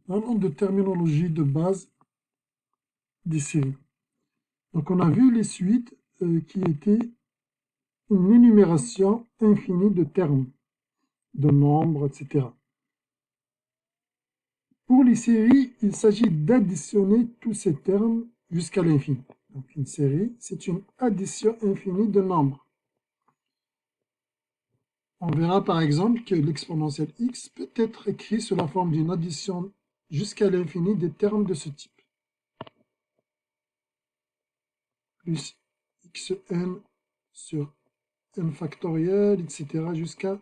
Parlons de terminologie de base des séries. Donc on a vu les suites qui étaient une énumération infinie de termes, de nombres, etc. Pour les séries, il s'agit d'additionner tous ces termes jusqu'à l'infini. Donc une série, c'est une addition infinie de nombres. On verra par exemple que l'exponentielle x peut être écrit sous la forme d'une addition jusqu'à l'infini des termes de ce type. Plus xn sur n factoriel, etc. jusqu'à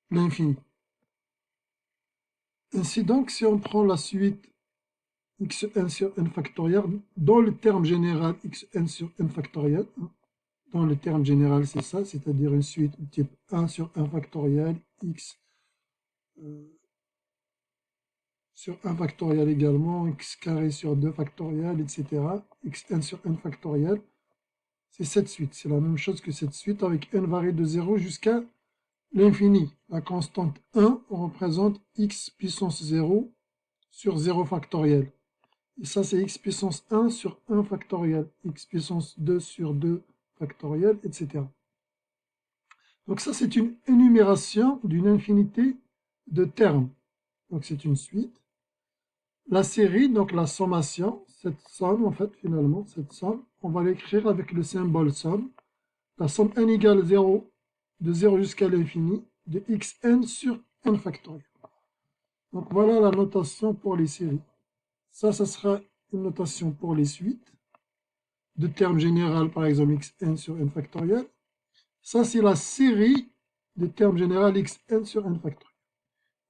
l'infini. Ainsi donc, si on prend la suite xn sur n factoriel, dans le terme général xn sur n factoriel, dans le terme général c'est ça, c'est-à-dire une suite type 1 sur 1 factoriel, x sur 1 factoriel également, x carré sur 2 factoriel, etc. xn sur n factoriel, c'est cette suite, c'est la même chose que cette suite avec n varié de 0 jusqu'à l'infini. La constante 1 représente x puissance 0 sur 0 factoriel. Et ça, c'est x puissance 1 sur 1 factoriel, x puissance 2 sur 2 factoriel, etc. Donc ça, c'est une énumération d'une infinité de termes. Donc c'est une suite. La série, donc la sommation, cette somme, en fait, finalement, cette somme, on va l'écrire avec le symbole somme. La somme n égale 0, de 0 jusqu'à l'infini, de xn sur n factoriel. Donc voilà la notation pour les séries. Ça sera une notation pour les suites, de termes général, par exemple, xn sur n factoriel. Ça, c'est la série de termes général xn sur n factoriel.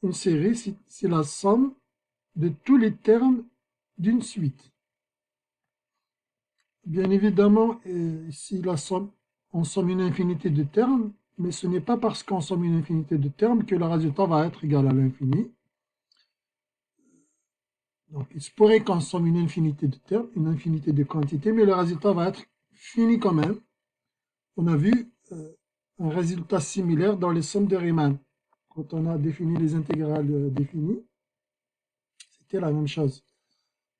Une série, c'est la somme de tous les termes d'une suite. Bien évidemment, ici, on somme une infinité de termes, mais ce n'est pas parce qu'on somme une infinité de termes que le résultat va être égal à l'infini. Donc, il se pourrait qu'on somme une infinité de termes, une infinité de quantités, mais le résultat va être fini quand même. On a vu un résultat similaire dans les sommes de Riemann. Quand on a défini les intégrales définies, c'était la même chose.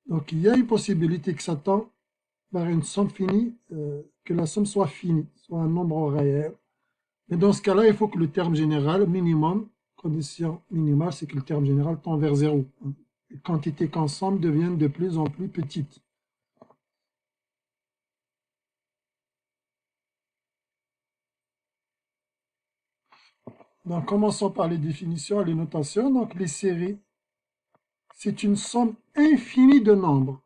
Donc, il y a une possibilité que ça tend vers une somme finie, que la somme soit finie, soit un nombre réel. Mais dans ce cas-là, il faut que le terme général, minimum, condition minimale, c'est que le terme général tend vers 0. Les quantités qu'ensemble deviennent de plus en plus petites. Donc, commençons par les définitions et les notations. Donc, les séries, c'est une somme infinie de nombres.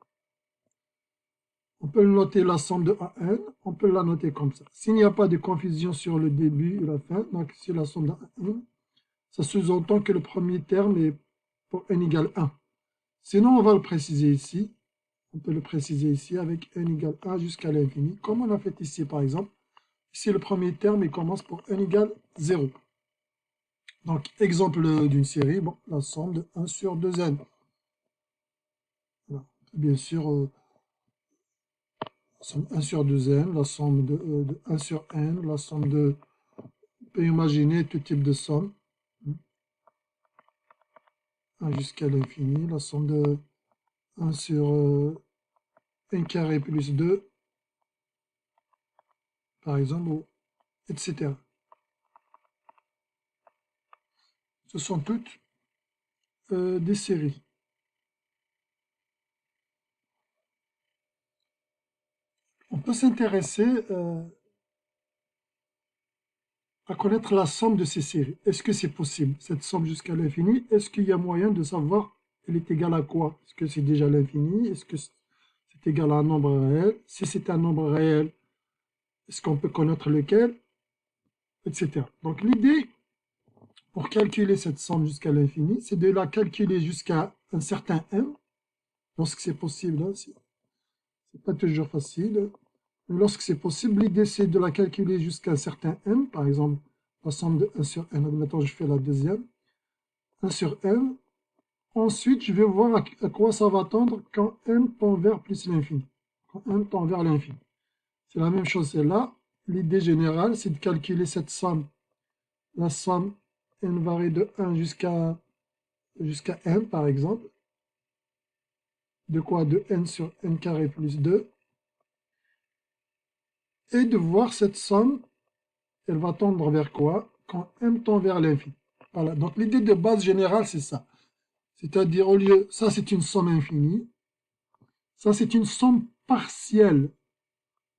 On peut noter la somme de A n, on peut la noter comme ça. S'il n'y a pas de confusion sur le début et la fin, donc c'est la somme de A n, ça sous-entend que le premier terme est pour n égale 1. Sinon, on va le préciser ici. On peut le préciser ici avec n égale 1 jusqu'à l'infini, comme on a fait ici par exemple. Ici, le premier terme, il commence pour n égale 0. Donc, exemple d'une série, bon, la somme de 1 sur 2n. Voilà. Bien sûr, la somme 1 sur 2n, la somme de 1 sur n, la somme de... On peut imaginer tout type de somme. 1 jusqu'à l'infini, la somme de 1 sur n carré plus 2, par exemple, etc. Ce sont toutes des séries. On peut s'intéresser à connaître la somme de ces séries. Est-ce que c'est possible, cette somme jusqu'à l'infini? Est-ce qu'il y a moyen de savoir elle est égale à quoi? Est-ce que c'est déjà l'infini? Est-ce que c'est égal à un nombre réel? Si c'est un nombre réel, est-ce qu'on peut connaître lequel? Etc. Donc l'idée, pour calculer cette somme jusqu'à l'infini, c'est de la calculer jusqu'à un certain m, lorsque c'est possible, hein, c'est pas toujours facile, mais lorsque c'est possible, l'idée c'est de la calculer jusqu'à un certain m, par exemple, la somme de 1 sur n, admettons je fais la deuxième, 1 sur n, ensuite je vais voir à quoi ça va tendre quand m tend vers plus l'infini, quand m tend vers l'infini. C'est la même chose, c'est là, l'idée générale c'est de calculer cette somme, la somme n varie de 1 jusqu'à jusqu'à n, par exemple. De quoi? De n sur n carré plus 2. Et de voir cette somme, elle va tendre vers quoi? Quand m tend vers l'infini. Voilà, donc l'idée de base générale, c'est ça. C'est-à-dire, au lieu, ça c'est une somme infinie, ça c'est une somme partielle,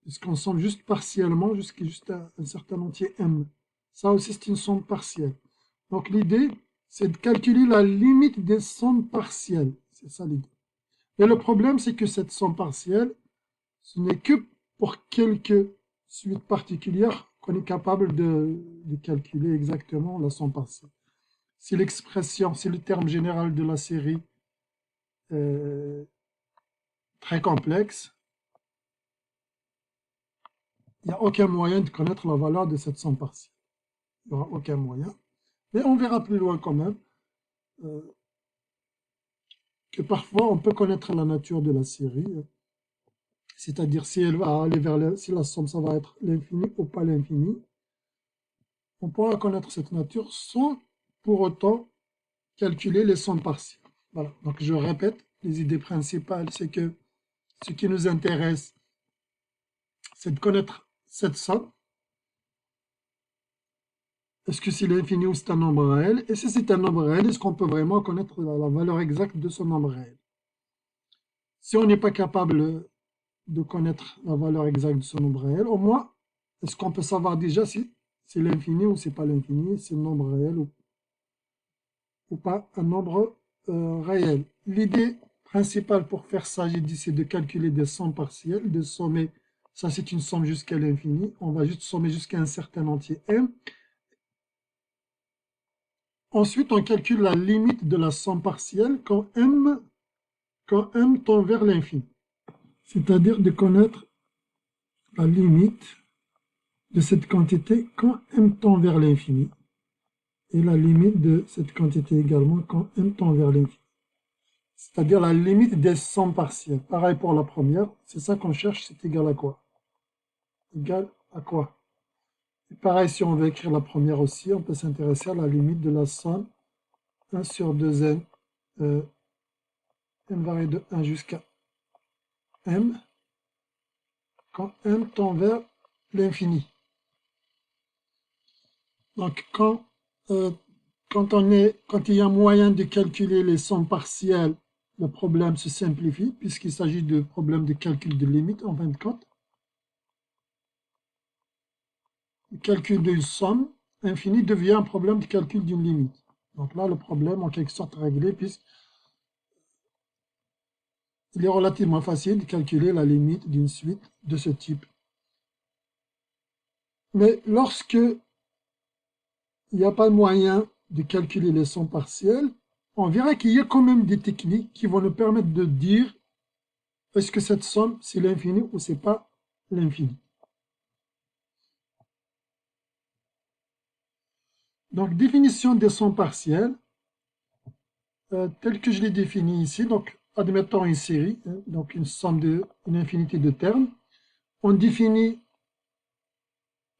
puisqu'on somme juste partiellement jusqu'à juste un certain entier m. Ça aussi c'est une somme partielle. Donc l'idée, c'est de calculer la limite des sommes partielles. C'est ça l'idée. Et le problème, c'est que cette somme partielle, ce n'est que pour quelques suites particulières qu'on est capable de calculer exactement la somme partielle. Si l'expression, si le terme général de la série est très complexe, il n'y a aucun moyen de connaître la valeur de cette somme partielle. Il n'y aura aucun moyen. Mais on verra plus loin quand même que parfois on peut connaître la nature de la série. C'est-à-dire si elle va aller vers si la somme ça va être l'infini ou pas l'infini. On pourra connaître cette nature sans pour autant calculer les sommes partielles. Voilà. Donc je répète, les idées principales, c'est que ce qui nous intéresse, c'est de connaître cette somme. Est-ce que c'est l'infini ou c'est un nombre réel? Et si c'est un nombre réel, est-ce qu'on peut vraiment connaître la valeur exacte de ce nombre réel? Si on n'est pas capable de connaître la valeur exacte de ce nombre réel, au moins, est-ce qu'on peut savoir déjà si c'est l'infini ou c'est pas l'infini, c'est un nombre réel ou pas un nombre réel? L'idée principale pour faire ça, j'ai dit, c'est de calculer des sommes partielles, de sommer, ça c'est une somme jusqu'à l'infini, on va juste sommer jusqu'à un certain entier m. Ensuite, on calcule la limite de la somme partielle quand m tend vers l'infini. C'est-à-dire de connaître la limite de cette quantité quand m tend vers l'infini. Et la limite de cette quantité également quand m tend vers l'infini. C'est-à-dire la limite des sommes partielles. Pareil pour la première, c'est ça qu'on cherche, c'est égal à quoi? Égal à quoi? Et pareil, si on veut écrire la première aussi, on peut s'intéresser à la limite de la somme 1 sur 2n, n varié de 1 jusqu'à m, quand m tend vers l'infini. Donc quand il y a moyen de calculer les sommes partielles, le problème se simplifie, puisqu'il s'agit de problèmes de calcul de limite en fin de compte. Le calcul d'une somme infinie devient un problème de calcul d'une limite. Donc là, le problème en quelque sorte réglé, puisqu'il est relativement facile de calculer la limite d'une suite de ce type. Mais lorsque il n'y a pas moyen de calculer les sommes partielles, on verra qu'il y a quand même des techniques qui vont nous permettre de dire est-ce que cette somme c'est l'infini ou c'est pas l'infini. Donc, définition des sommes partielles, telle que je l'ai définie ici. Donc, admettons une série, donc une somme une infinité de termes. On définit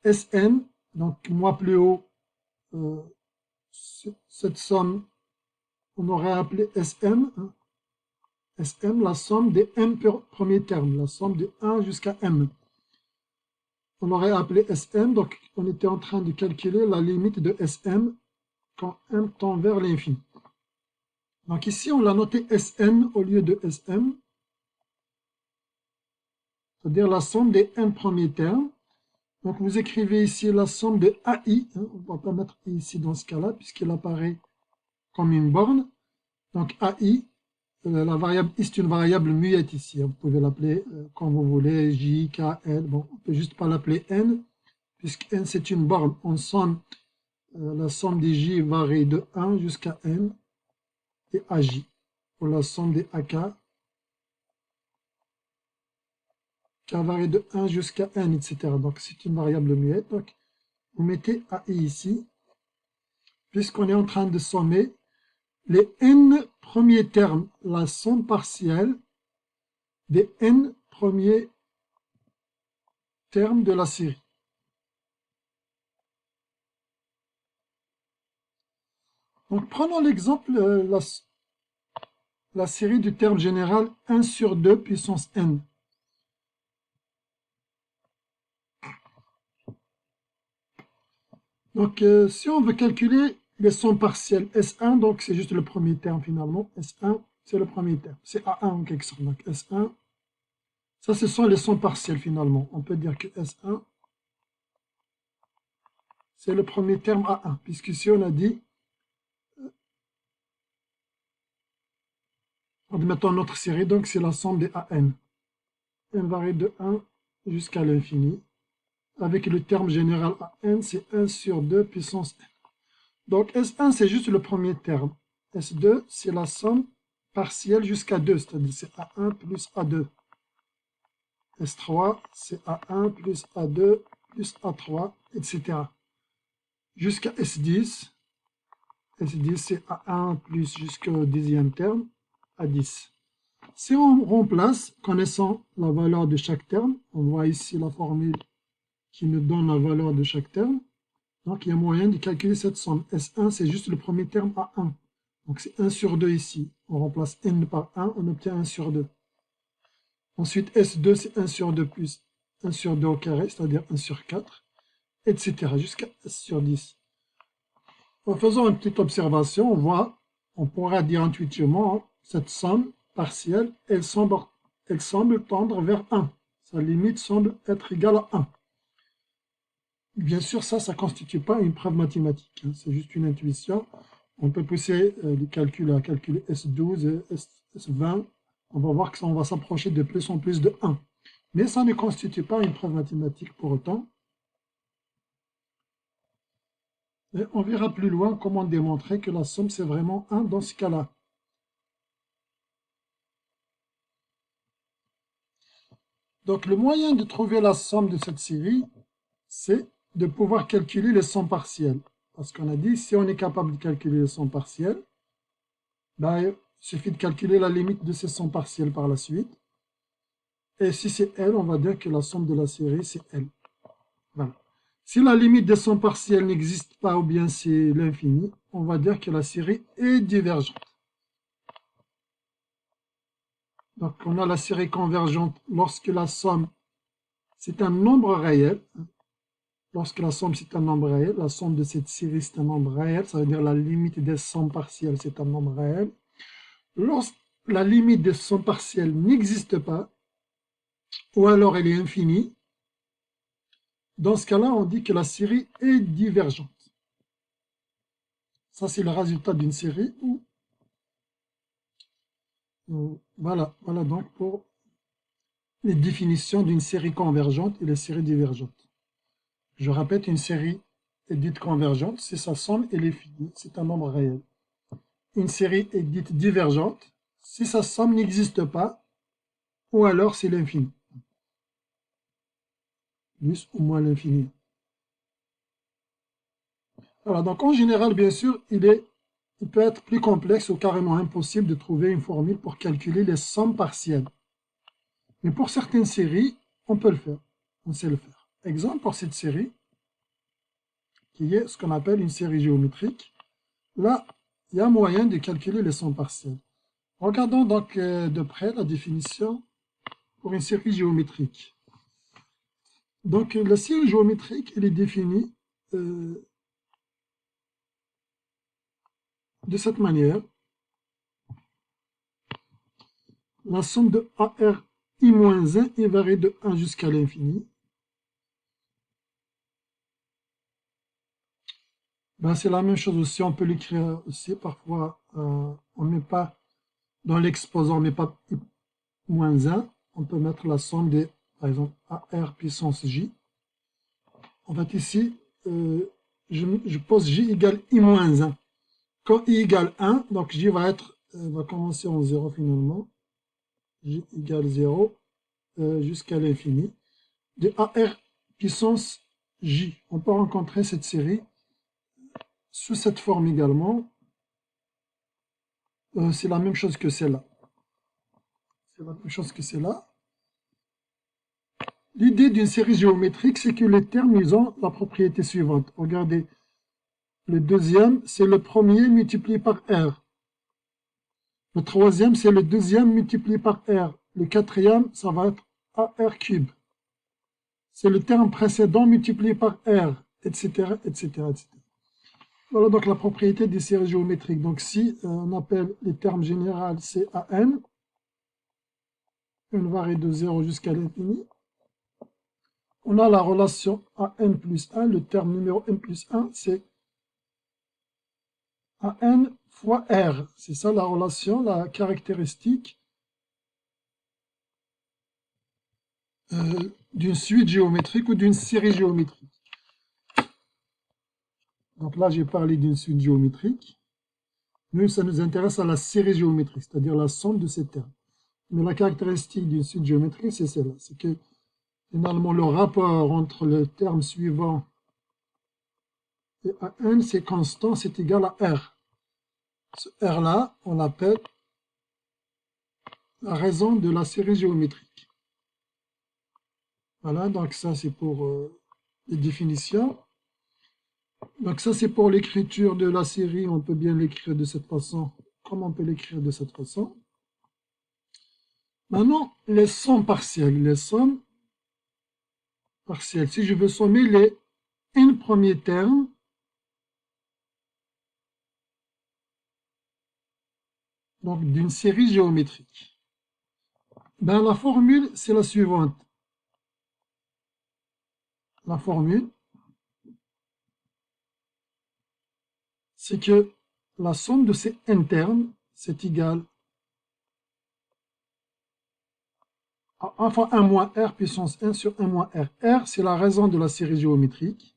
Sn, donc moi plus haut, cette somme, on aurait appelé Sm. Sm, la somme des m premiers termes, la somme de 1 jusqu'à m. On aurait appelé Sm, donc on était en train de calculer la limite de Sm quand m tend vers l'infini. Donc ici, on l'a noté Sn au lieu de Sm, c'est-à-dire la somme des n premiers termes. Donc vous écrivez ici la somme de AI, on ne va pas mettre I ici dans ce cas-là, puisqu'il apparaît comme une borne. Donc AI, la variable I, c'est une variable muette ici, vous pouvez l'appeler comme vous voulez, J, K, L, bon, on ne peut juste pas l'appeler N, puisque N c'est une borne. On somme, la somme des J varie de 1 jusqu'à N, et AJ. Pour la somme des AK, K varie de 1 jusqu'à n, etc. Donc c'est une variable muette. Donc vous mettez AI ici, puisqu'on est en train de sommer les n premiers termes, la somme partielle des n premiers termes de la série. Donc prenons l'exemple, la série du terme général 1 sur 2 puissance n. Donc si on veut calculer les sommes partielles S1, donc c'est juste le premier terme finalement, S1 c'est le premier terme, c'est A1 en quelque sorte, donc S1, ça ce sont les sommes partielles finalement, on peut dire que S1 c'est le premier terme A1, puisque si on a dit, admettons notre série, donc c'est la somme des AN, n varie de 1 jusqu'à l'infini, avec le terme général AN, c'est 1 sur 2 puissance n. Donc S1 c'est juste le premier terme, S2 c'est la somme partielle jusqu'à 2, c'est-à-dire c'est A1 plus A2. S3 c'est A1 plus A2 plus A3, etc. Jusqu'à S10, S10 c'est A1 plus jusqu'au dixième terme, A10. Si on remplace, connaissant la valeur de chaque terme, on voit ici la formule qui nous donne la valeur de chaque terme, donc il y a moyen de calculer cette somme. S1 c'est juste le premier terme A1, donc c'est 1 sur 2 ici. On remplace n par 1, on obtient 1 sur 2. Ensuite S2 c'est 1 sur 2 plus 1 sur 2 au carré, c'est-à-dire 1 sur 4, etc. jusqu'à S sur 10. En faisant une petite observation, on pourra dire intuitivement, cette somme partielle, elle semble tendre vers 1. Sa limite semble être égale à 1. Bien sûr, ça ne constitue pas une preuve mathématique. C'est juste une intuition. On peut pousser les calculs à calculer S12 et S20. On va voir que ça, on va s'approcher de plus en plus de 1. Mais ça ne constitue pas une preuve mathématique pour autant. Et on verra plus loin comment démontrer que la somme, c'est vraiment 1 dans ce cas-là. Donc, le moyen de trouver la somme de cette série, c'est de pouvoir calculer les sommes partielles. Parce qu'on a dit, si on est capable de calculer les sommes partielles, ben, il suffit de calculer la limite de ces sommes partielles par la suite. Et si c'est L, on va dire que la somme de la série, c'est L. Voilà. Si la limite des sommes partielles n'existe pas ou bien c'est l'infini, on va dire que la série est divergente. Donc on a la série convergente lorsque la somme c'est un nombre réel. Lorsque la somme c'est un nombre réel, la somme de cette série c'est un nombre réel, ça veut dire la limite des sommes partielles c'est un nombre réel. Lorsque la limite des sommes partielles n'existe pas, ou alors elle est infinie, dans ce cas-là, on dit que la série est divergente. Ça, c'est le résultat d'une série où... Voilà donc pour les définitions d'une série convergente et les séries divergentes. Je répète, une série est dite convergente si sa somme elle est finie, c'est un nombre réel. Une série est dite divergente si sa somme n'existe pas, ou alors c'est l'infini. Plus ou moins l'infini. Voilà, donc en général, bien sûr, il peut être plus complexe ou carrément impossible de trouver une formule pour calculer les sommes partielles. Mais pour certaines séries, on peut le faire. On sait le faire. Exemple pour cette série, qui est ce qu'on appelle une série géométrique. Là, il y a moyen de calculer les sommes partielles. Regardons donc de près la définition pour une série géométrique. Donc la série géométrique, elle est définie de cette manière. La somme de AR I-1 est variée de 1 jusqu'à l'infini. Ben, c'est la même chose aussi, on peut l'écrire aussi. Parfois, on ne met pas, dans l'exposant, on ne met pas I-1. On peut mettre la somme des, par exemple, AR puissance J. En fait, ici, je pose J égale I-1. Quand I égale 1, donc J va commencer en 0 finalement. J égale 0 jusqu'à l'infini. De AR puissance J. On peut rencontrer cette série sous cette forme également. C'est la même chose que celle-là. C'est la même chose que celle-là. L'idée d'une série géométrique, c'est que les termes, ils ont la propriété suivante. Regardez, Le deuxième, c'est le premier multiplié par R. Le troisième, c'est le deuxième multiplié par R. Le quatrième, ça va être AR cube. C'est le terme précédent multiplié par R, etc., etc., etc. Voilà donc la propriété des séries géométriques. Donc si on appelle les termes généraux CAN, une variée de 0 jusqu'à l'infini, on a la relation AN plus 1, le terme numéro n plus 1, c'est AN fois R. C'est ça la relation, la caractéristique d'une suite géométrique ou d'une série géométrique. Donc là, j'ai parlé d'une suite géométrique. Nous, ça nous intéresse à la série géométrique, c'est-à-dire la somme de ces termes. Mais la caractéristique d'une suite géométrique, c'est celle-là. C'est que, finalement, le rapport entre le terme suivant et AN, c'est constant, c'est égal à R. Ce R-là, on l'appelle la raison de la série géométrique. Voilà, donc ça, c'est pour les définitions. Donc ça, c'est pour l'écriture de la série. On peut bien l'écrire de cette façon. Comment on peut l'écrire de cette façon? Maintenant, les sommes partielles. Les sommes partielles. Si je veux sommer les n premiers termes, donc d'une série géométrique, ben la formule, c'est la suivante. La formule, c'est que la somme de ces n termes, c'est égal à 1 fois 1 moins r puissance 1 sur 1 moins r. R, c'est la raison de la série géométrique.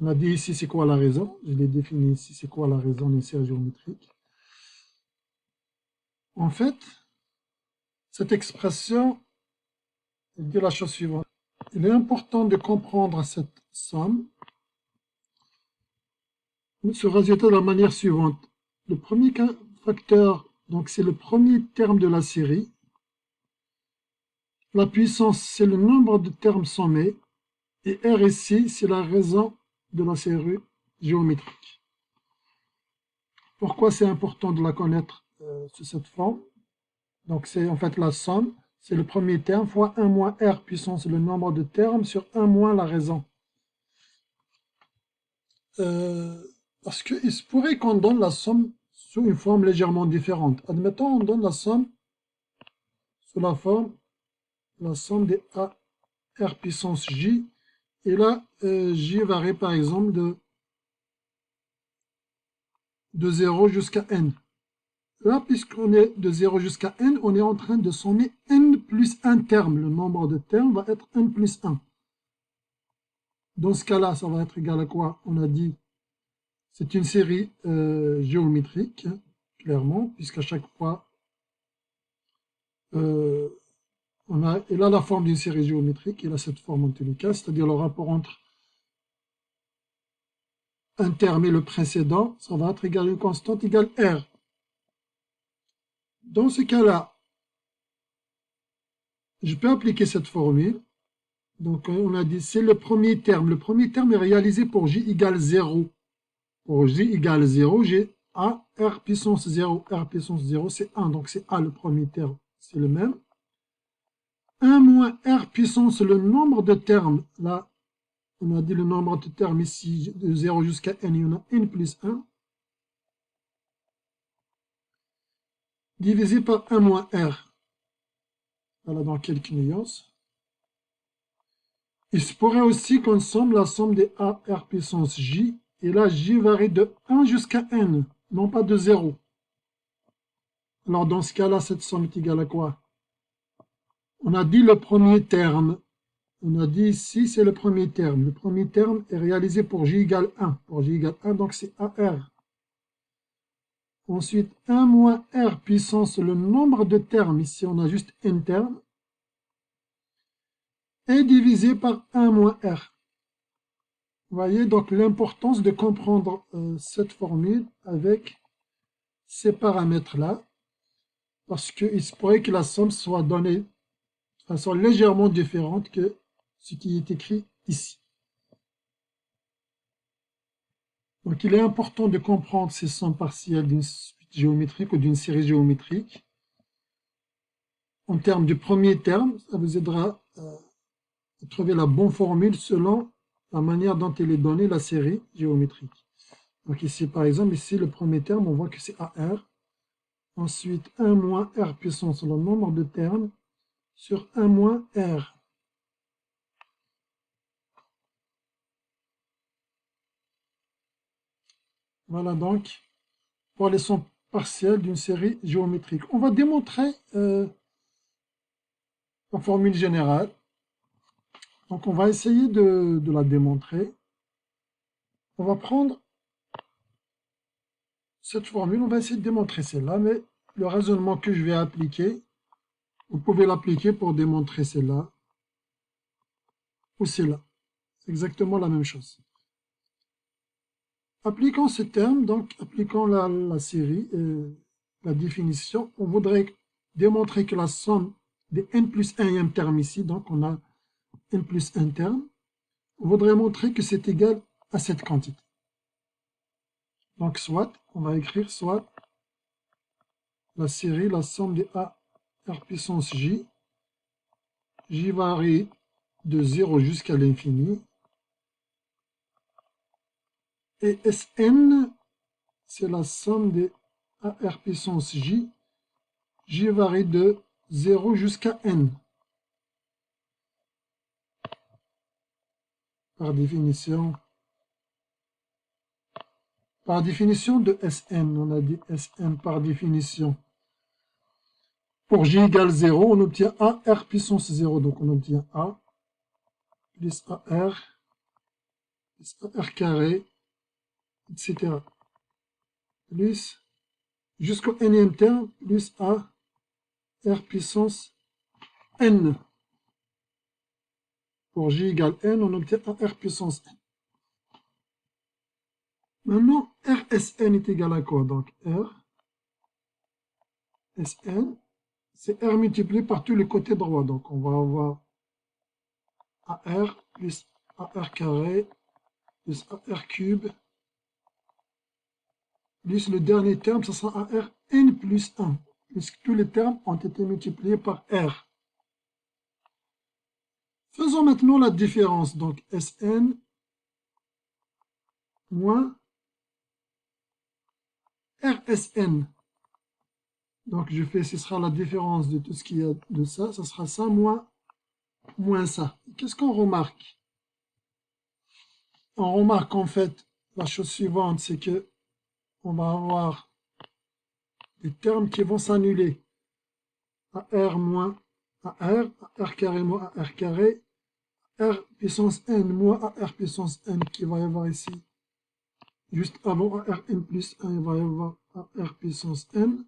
On a dit ici, c'est quoi la raison? Je l'ai défini ici, c'est quoi la raison d'une série géométrique? En fait, cette expression dit la chose suivante. Il est important de comprendre cette somme, ce résultat de la manière suivante. Le premier facteur, donc c'est le premier terme de la série. La puissance, c'est le nombre de termes sommés. Et R ici, c'est la raison de la série géométrique. Pourquoi c'est important de la connaître sous cette forme? Donc c'est en fait la somme, c'est le premier terme fois 1 moins R puissance le nombre de termes sur 1 moins la raison. Parce qu'il se pourrait qu'on donne la somme sous une forme légèrement différente. Admettons, on donne la somme sous la forme, la somme des A R puissance J, et là, J varie par exemple de 0 jusqu'à N. Là, puisqu'on est de 0 jusqu'à N, on est en train de sommer N plus 1 terme. Le nombre de termes va être N plus 1. Dans ce cas-là, ça va être égal à quoi? On a dit, c'est une série géométrique, clairement, puisqu'à chaque fois, il a la forme d'une série géométrique, il a cette forme en tous les cas, c'est-à-dire le rapport entre un terme et le précédent, ça va être égal à une constante égale R. Dans ce cas-là, je peux appliquer cette formule. Donc, on a dit, c'est le premier terme. Le premier terme est réalisé pour J égale 0. Pour J égale 0, j'ai A, R puissance 0. R puissance 0, c'est 1. Donc, c'est A, le premier terme. C'est le même. 1 moins R puissance le nombre de termes. Là, on a dit le nombre de termes ici, de 0 jusqu'à N, il y en a N plus 1. Divisé par 1 moins R. Voilà dans quelques nuances. Il se pourrait aussi qu'on somme la somme des A, R puissance J. Et là, J varie de 1 jusqu'à N, non pas de 0. Alors, dans ce cas-là, cette somme est égale à quoi? On a dit le premier terme. On a dit ici, c'est le premier terme. Le premier terme est réalisé pour J égale 1. Pour J égale 1, donc c'est AR. Ensuite, 1 moins R puissance le nombre de termes. Ici, on a juste N termes. Et divisé par 1 moins R. Vous voyez donc l'importance de comprendre cette formule avec ces paramètres-là, parce qu'il se pourrait que la somme soit donnée de façon légèrement différente que ce qui est écrit ici. Donc, il est important de comprendre ces sommes partielles d'une suite géométrique ou d'une série géométrique. En termes du premier terme, ça vous aidera à trouver la bonne formule selon la manière dont elle est donnée, la série géométrique. Donc ici, par exemple, ici, le premier terme, on voit que c'est AR. Ensuite, 1 moins R puissance, le nombre de termes, sur 1 moins R. Voilà donc pour les sommes partielles d'une série géométrique. On va démontrer la formule générale. Donc on va essayer de la démontrer. On va prendre cette formule, on va essayer de démontrer celle-là, mais le raisonnement que je vais appliquer, vous pouvez l'appliquer pour démontrer celle-là ou celle-là. C'est exactement la même chose. Appliquons ce terme, donc appliquons la série, la définition. On voudrait démontrer que la somme des n plus 1e terme ici, donc on a n plus 1 terme, on voudrait montrer que c'est égal à cette quantité. Donc soit, on va écrire soit la série, la somme des a r puissance j, j varie de 0 jusqu'à l'infini, et Sn, c'est la somme des AR puissance J, J varie de 0 jusqu'à N. Par définition de Sn, on a dit Sn par définition. Pour J égale 0, on obtient AR puissance 0, donc on obtient A plus AR plus AR carré, etc. Plus jusqu'au nème terme, plus A R puissance N. Pour J égale N, on obtient R puissance N. Maintenant, RSN est égal à quoi? Donc, RSN, c'est R multiplié par tous les côtés droits. Donc, on va avoir AR plus AR carré plus AR cube plus le dernier terme, ce sera AR N plus 1, puisque tous les termes ont été multipliés par R. Faisons maintenant la différence. Donc, Sn moins RSN. Donc, je fais, ce sera la différence de tout ce qu'il y a de ça. Ce sera ça moins ça. Qu'est-ce qu'on remarque? On remarque en fait la chose suivante, c'est que on va avoir des termes qui vont s'annuler. AR moins AR, AR carré moins AR carré, R puissance N moins AR puissance N qui va y avoir ici. Juste avant AR N plus 1, il va y avoir AR puissance N.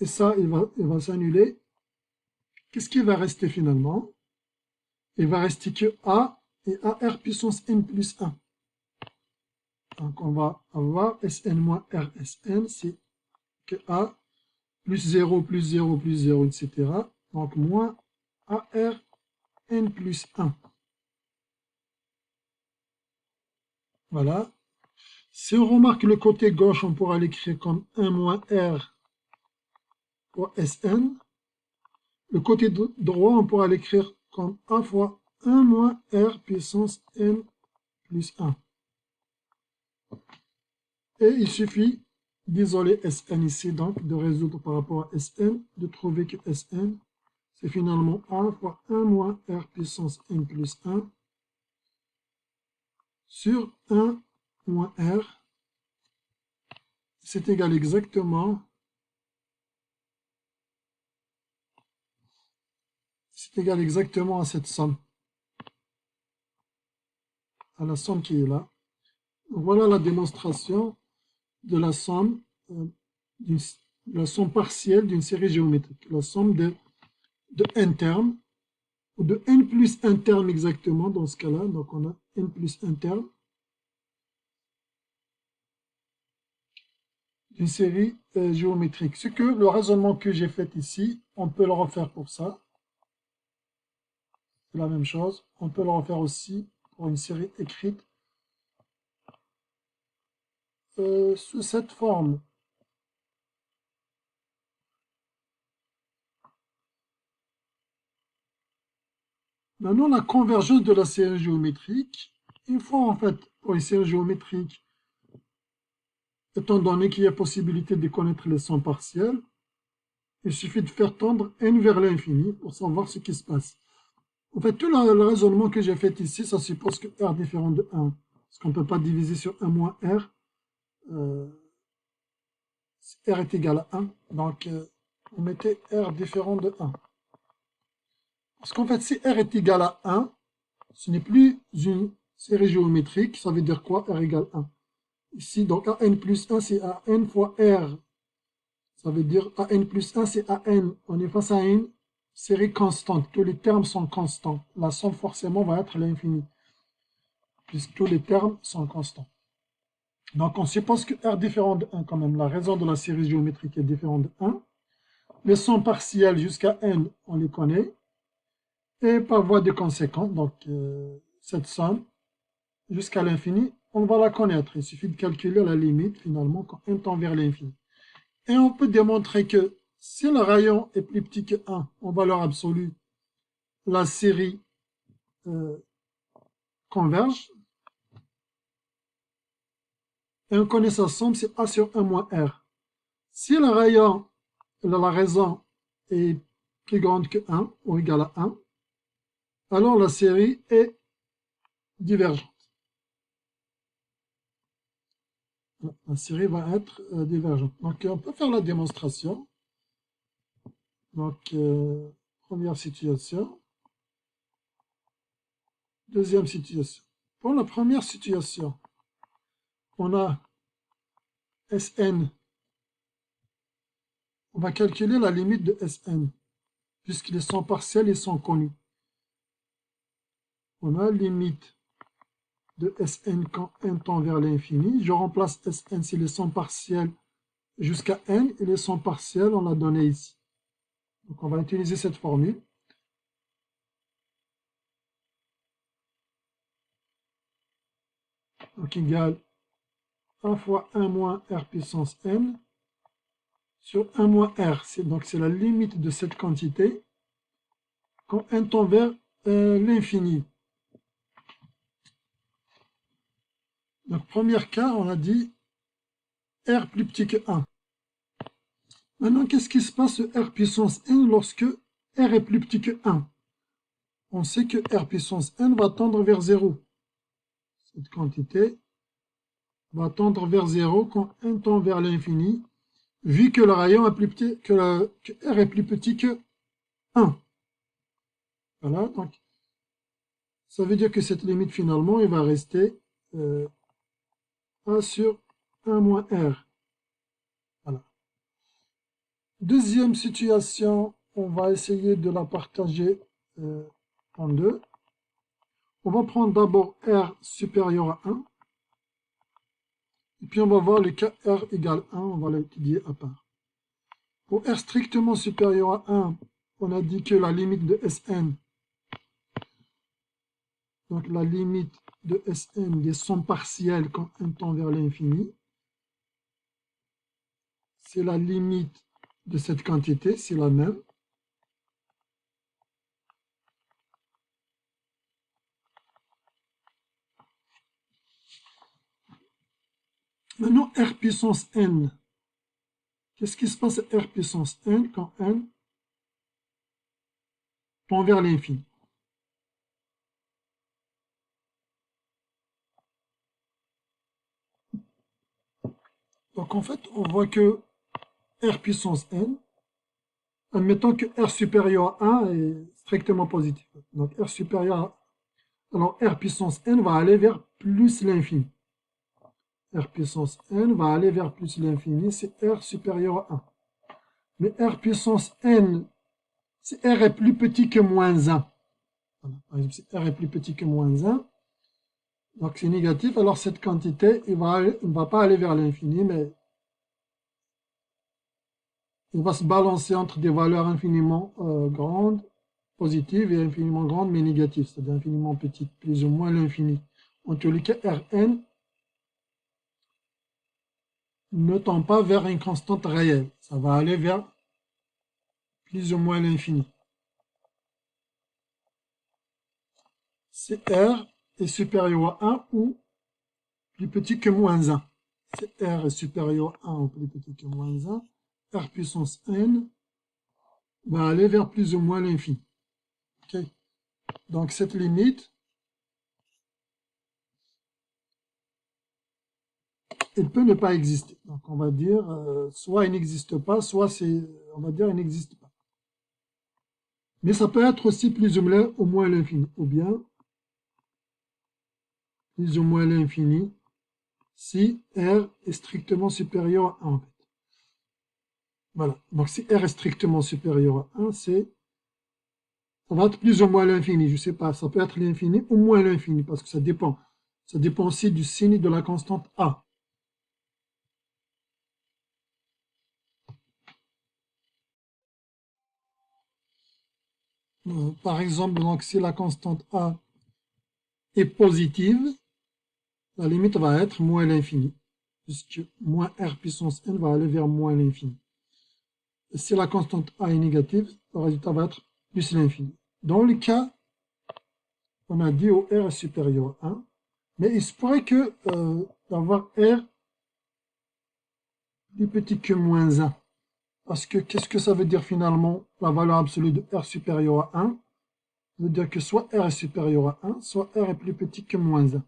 Et ça, il va s'annuler. Qu'est-ce qui va rester finalement? Il va rester que A et AR puissance N plus 1. Donc on va avoir Sn moins RSN, c'est que A plus 0 plus 0 plus 0, etc. Donc moins AR N plus 1. Voilà. Si on remarque le côté gauche, on pourra l'écrire comme 1 moins R fois Sn. Le côté droit, on pourra l'écrire comme A fois 1 moins R puissance N plus 1. Et il suffit d'isoler Sn ici, donc de résoudre par rapport à Sn, de trouver que Sn, c'est finalement A fois 1 moins R puissance N plus 1 sur 1 moins R. C'est égal exactement à cette somme, à la somme qui est là. Donc voilà la démonstration de la somme, partielle d'une série géométrique, la somme de n termes, ou de n plus 1 terme exactement dans ce cas-là. Donc on a n plus 1 terme d'une série géométrique. Ce que le raisonnement que j'ai fait ici, on peut le refaire pour ça. c'est la même chose. On peut le refaire aussi pour une série écrite sous cette forme. Maintenant, la convergence de la série géométrique. Une fois, en fait, pour une série géométrique, étant donné qu'il y a possibilité de connaître les sons partiels, il suffit de faire tendre n vers l'infini pour savoir ce qui se passe. En fait, tout le raisonnement que j'ai fait ici, ça suppose que r différent de 1. Parce qu'on ne peut pas diviser sur 1 moins r. R est égal à 1. Donc, on mettait r différent de 1. Parce qu'en fait, si r est égal à 1, ce n'est plus une série géométrique. Ça veut dire quoi? R égale 1. Ici, donc AN plus 1, c'est AN fois R. Ça veut dire AN plus 1, c'est AN. On est face à une série constante. Tous les termes sont constants. La somme, forcément, va être l'infini, puisque tous les termes sont constants. Donc, on suppose que R différent de 1, quand même. La raison de la série géométrique est différente de 1. Les sons partiels jusqu'à N, on les connaît. Et par voie de conséquence, donc cette somme, jusqu'à l'infini, on va la connaître. Il suffit de calculer la limite, finalement, quand n tend vers l'infini. Et on peut démontrer que si le rayon est plus petit que 1 en valeur absolue, la série converge. Et on connaît sa somme, c'est A sur 1 moins R. Si le rayon, la raison est plus grande que 1, ou égale à 1, alors la série est divergente. La série va être divergente. Donc, on peut faire la démonstration. Donc, première situation. Deuxième situation. Pour la première situation, on a Sn. On va calculer la limite de Sn, puisqu'ils sont partiels et sont connus. On a limite de Sn quand n tend vers l'infini. Je remplace Sn si les sons partiels jusqu'à n, et les sons partiels, on l'a donné ici. Donc, on va utiliser cette formule. Donc, égale 1 fois 1 moins r puissance n sur 1 moins r. Donc, c'est la limite de cette quantité quand n tend vers l'infini. Donc, premier cas, on a dit r plus petit que 1. Maintenant, qu'est-ce qui se passe r puissance n lorsque r est plus petit que 1? On sait que r puissance n va tendre vers 0. Cette quantité va tendre vers 0 quand n tend vers l'infini, vu que le rayon est plus petit, que r est plus petit que 1. Voilà, donc ça veut dire que cette limite, finalement, elle va rester A sur 1 moins r. Voilà. Deuxième situation, on va essayer de la partager en deux. On va prendre d'abord r supérieur à 1. Et puis on va voir le cas r égale 1, on va l'étudier à part. Pour r strictement supérieur à 1, on a dit que la limite de Sn, donc la limite de Sn des sons partiels quand n tend vers l'infini, c'est la limite de cette quantité, c'est la même. Maintenant, r puissance n. Qu'est-ce qui se passe à r puissance n quand n tend vers l'infini? Donc en fait, on voit que r puissance n, admettons que r supérieur à 1 est strictement positif. Donc r supérieur à... Alors r puissance n va aller vers plus l'infini. R puissance n va aller vers plus l'infini, c'est r supérieur à 1. Mais r puissance n, si r est plus petit que moins 1, voilà. Par exemple, si r est plus petit que moins 1, donc c'est négatif, alors cette quantité, il ne va pas aller vers l'infini, mais il va se balancer entre des valeurs infiniment grandes positive et infiniment grande mais négative, c'est-à-dire infiniment petite, plus ou moins l'infini. En tous les cas, Rn ne tend pas vers une constante réelle. Ça va aller vers plus ou moins l'infini. Si R est supérieur à 1 ou plus petit que moins 1. Si R est supérieur à 1 ou plus petit que moins 1, R puissance n va aller vers plus ou moins l'infini. Okay. Donc cette limite, elle peut ne pas exister. Donc on va dire, soit il n'existe pas, soit on va dire il n'existe pas. Mais ça peut être aussi plus ou moins l'infini, ou bien plus ou moins l'infini si R est strictement supérieur à 1 en fait. Voilà, donc si R est strictement supérieur à 1, ça va être plus ou moins l'infini, je ne sais pas, ça peut être l'infini ou moins l'infini, parce que ça dépend. Ça dépend aussi du signe de la constante A. Par exemple, donc, si la constante A est positive, la limite va être moins l'infini, puisque moins R puissance n va aller vers moins l'infini. Si la constante A est négative, le résultat va être plus l'infini. Dans le cas, on a dit où R est supérieur à 1, mais il se pourrait que d'avoir R plus petit que moins 1. Parce que qu'est-ce que ça veut dire finalement, la valeur absolue de R supérieure à 1? Ça veut dire que soit R est supérieur à 1, soit R est plus petit que moins 1.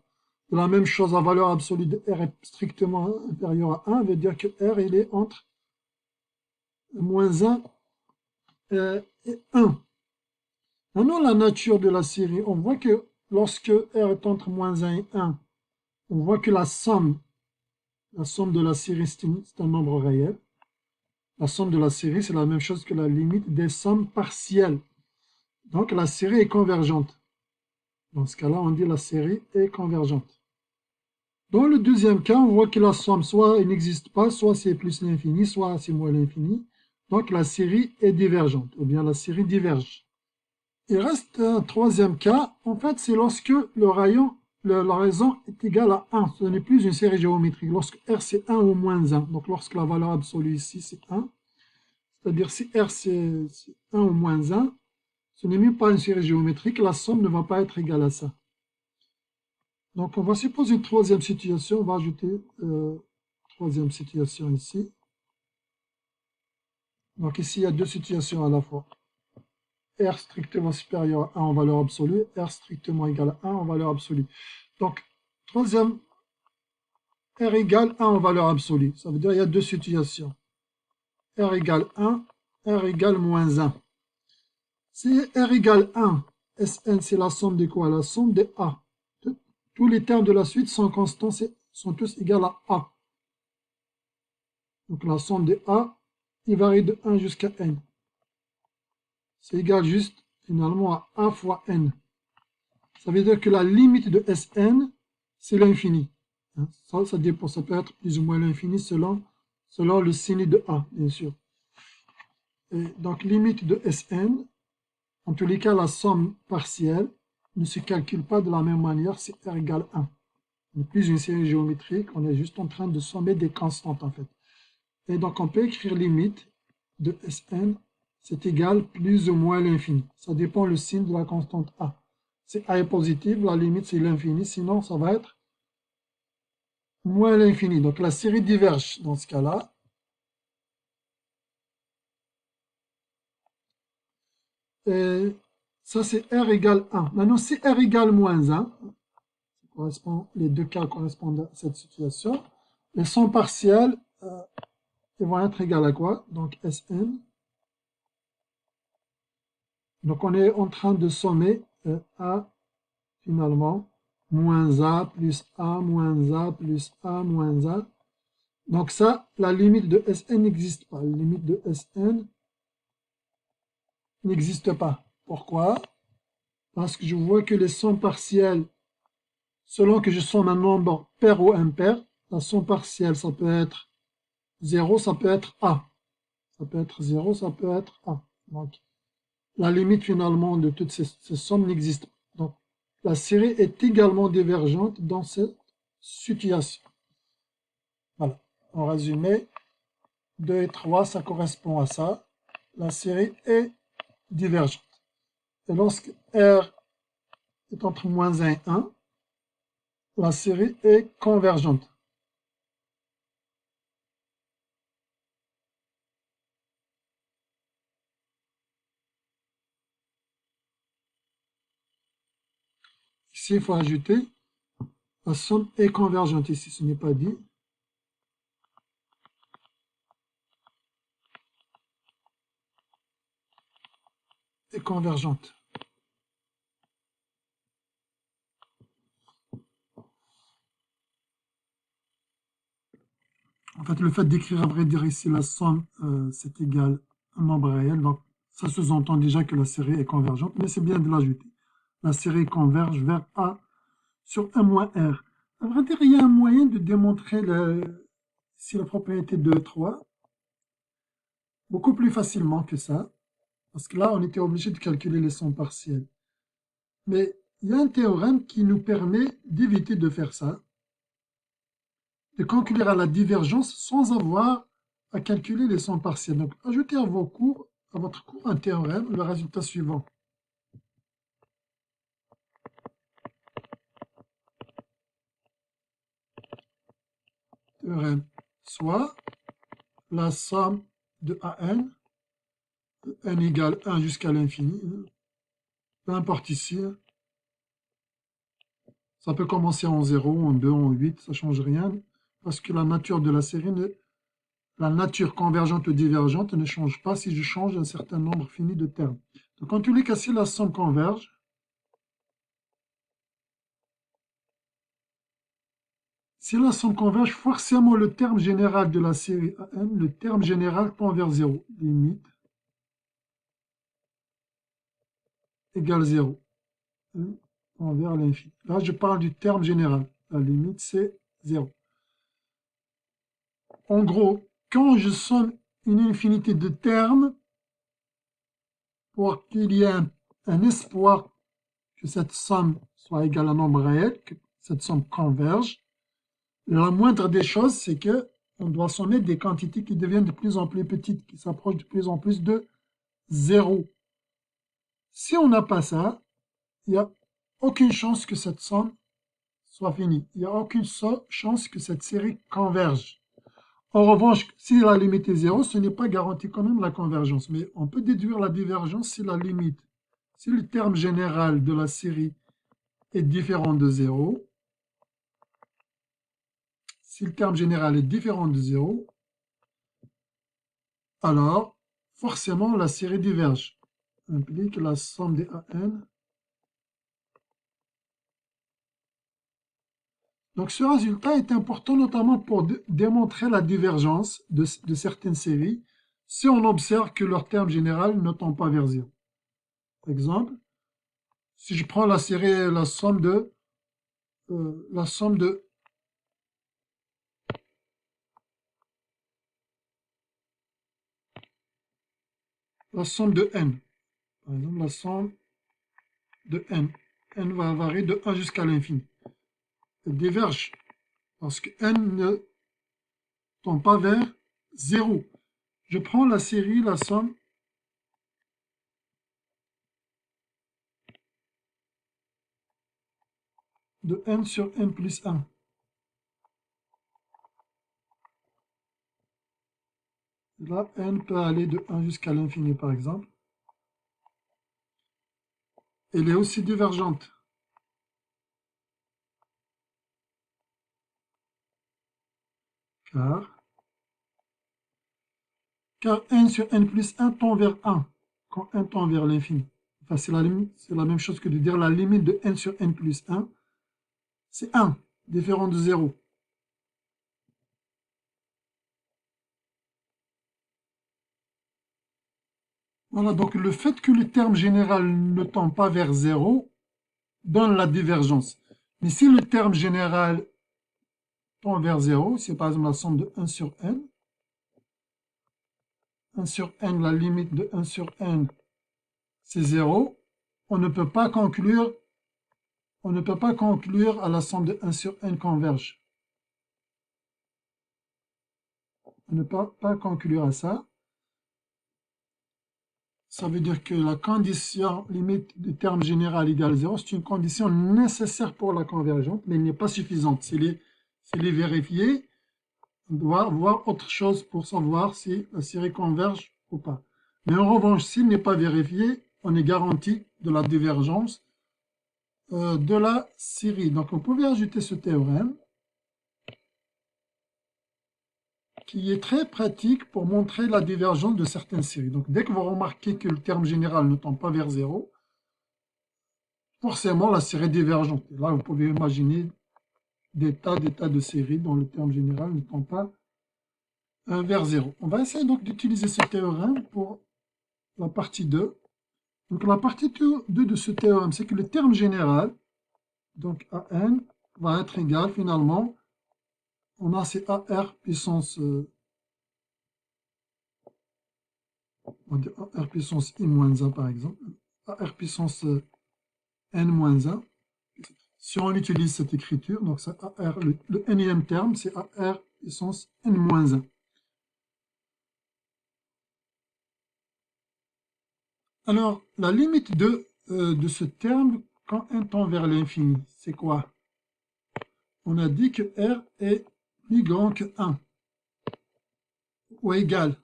De la même chose, la valeur absolue de R est strictement inférieure à 1, veut dire que R il est entre moins 1 et 1. Maintenant, la nature de la série, on voit que lorsque R est entre moins 1 et 1, on voit que la somme de la série, c'est un nombre réel. La somme de la série, c'est la même chose que la limite des sommes partielles. Donc, la série est convergente. Dans ce cas-là, on dit la série est convergente. Dans le deuxième cas, on voit que la somme, soit elle n'existe pas, soit c'est plus l'infini, soit c'est moins l'infini. Donc, la série est divergente, ou bien la série diverge. Il reste un troisième cas. En fait, c'est lorsque la raison est égale à 1. Ce n'est plus une série géométrique. Lorsque R, c'est 1 ou moins 1. Donc, lorsque la valeur absolue ici, c'est 1. C'est-à-dire, si R, c'est 1 ou moins 1, ce n'est même pas une série géométrique. La somme ne va pas être égale à ça. Donc, on va supposer une troisième situation. On va ajouter troisième situation ici. Donc, ici, il y a deux situations à la fois. R strictement supérieur à 1 en valeur absolue, R strictement égal à 1 en valeur absolue. Donc, troisième, R égale 1 en valeur absolue. Ça veut dire qu'il y a deux situations. R égale 1, R égale moins 1. Si R égale 1, Sn c'est la somme de quoi? La somme de A. Tous les termes de la suite sont constants, sont tous égaux à A. Donc la somme de A, il varie de 1 jusqu'à n. C'est égal juste finalement à A fois n. Ça veut dire que la limite de Sn, c'est l'infini. Ça dépend, ça peut être plus ou moins l'infini selon le signe de A, bien sûr. Et donc, limite de Sn, en tous les cas, la somme partielle ne se calcule pas de la même manière si R égale 1. On n'est plus une série géométrique, on est juste en train de sommer des constantes, en fait. Et donc, on peut écrire limite de Sn, c'est égal plus ou moins l'infini. Ça dépend le signe de la constante A. Si A est positive, la limite c'est l'infini, sinon ça va être moins l'infini. Donc la série diverge dans ce cas-là. Et ça c'est R égale 1. Maintenant si R égale moins 1, les deux cas correspondent à cette situation, les sommes partielles ils vont être égales à quoi? Donc Sn. Donc on est en train de sommer A finalement, moins A plus A moins A plus A moins A. Donc ça, la limite de Sn n'existe pas. La limite de Sn n'existe pas. Pourquoi? Parce que je vois que les sommes partielles, selon que je somme un nombre pair ou impair, la somme partielle, ça peut être 0, ça peut être A. Ça peut être 0, ça peut être A. Donc, la limite finalement de toutes ces sommes n'existe pas. Donc, la série est également divergente dans cette situation. Voilà. En résumé, 2 et 3, ça correspond à ça. La série est divergente. Et lorsque R est entre moins 1 et 1, la série est convergente. Ici, il faut ajouter la somme est convergente. Ici, ce n'est pas dit. Est convergente. En fait, le fait d'écrire à vrai dire ici la somme, c'est égal à un nombre réel. Donc, ça sous-entend déjà que la série est convergente, mais c'est bien de l'ajouter. La série converge vers A sur 1 moins R. À vrai dire, il y a un moyen de démontrer si la propriété 2 et 3 beaucoup plus facilement que ça, parce que là, on était obligé de calculer les sommes partielles. Mais il y a un théorème qui nous permet d'éviter de faire ça, de conclure à la divergence sans avoir à calculer les sommes partielles. Donc, ajoutez à votre cours un théorème, le résultat suivant. Théorème, soit la somme de AN, n égale 1 jusqu'à l'infini, peu importe ici, ça peut commencer en 0, en 2, en 8, ça ne change rien, parce que la nature de la série, la nature convergente ou divergente ne change pas si je change un certain nombre fini de termes. Donc en tous les cas, si la somme converge, forcément le terme général de la série AN, le terme général tend vers 0. Limite égale 0. Tend vers l'infini. Là, je parle du terme général. La limite, c'est 0. En gros, quand je somme une infinité de termes, pour qu'il y ait un espoir que cette somme soit égale à un nombre réel, que cette somme converge, la moindre des choses, c'est que on doit sommer des quantités qui deviennent de plus en plus petites, qui s'approchent de plus en plus de 0. Si on n'a pas ça, il n'y a aucune chance que cette somme soit finie. Il n'y a aucune chance que cette série converge. En revanche, si la limite est 0, ce n'est pas garanti quand même la convergence. Mais on peut déduire la divergence si la limite, si le terme général de la série est différent de 0, si le terme général est différent de 0, alors forcément la série diverge. Implique la somme des AN. Donc ce résultat est important notamment pour démontrer la divergence de certaines séries si on observe que leur terme général ne tend pas vers 0. Exemple, si je prends la série, la somme de n. Par exemple, la somme de n. N va varier de 1 jusqu'à l'infini. Elle diverge parce que n ne tend pas vers 0. Je prends la série, la somme de n sur n plus 1. Là, n peut aller de 1 jusqu'à l'infini, par exemple. Elle est aussi divergente. Car n sur n plus 1 tend vers 1, quand n tend vers l'infini. Enfin, c'est la même chose que de dire la limite de n sur n plus 1, c'est 1, différent de 0. Voilà, donc le fait que le terme général ne tend pas vers 0 donne la divergence. Mais si le terme général tend vers 0, c'est par exemple la somme de 1 sur n. 1 sur n, la limite de 1 sur n c'est 0, on ne peut pas conclure à la somme de 1 sur n converge. On ne peut pas conclure à ça. Ça veut dire que la condition limite du terme général égale 0, c'est une condition nécessaire pour la convergence, mais elle n'est pas suffisante. S'il est vérifié, on doit voir autre chose pour savoir si la série converge ou pas. Mais en revanche, s'il n'est pas vérifié, on est garanti de la divergence de la série. Donc, on pouvait ajouter ce théorème qui est très pratique pour montrer la divergence de certaines séries. Donc, dès que vous remarquez que le terme général ne tend pas vers 0, forcément, la série est divergente. Et là, vous pouvez imaginer des tas de séries dont le terme général ne tend pas vers 0. On va essayer donc d'utiliser ce théorème pour la partie 2. Donc, la partie 2 de ce théorème, c'est que le terme général, donc AN, va être égal finalement, on a c'est AR puissance, on va dire AR puissance I-1 par exemple, AR puissance N-1. Si on utilise cette écriture, donc c'est AR, le nème terme, c'est AR puissance N-1. Alors, la limite de ce terme, quand n tend vers l'infini, c'est quoi? On a dit que R est plus grand que 1, ou égal.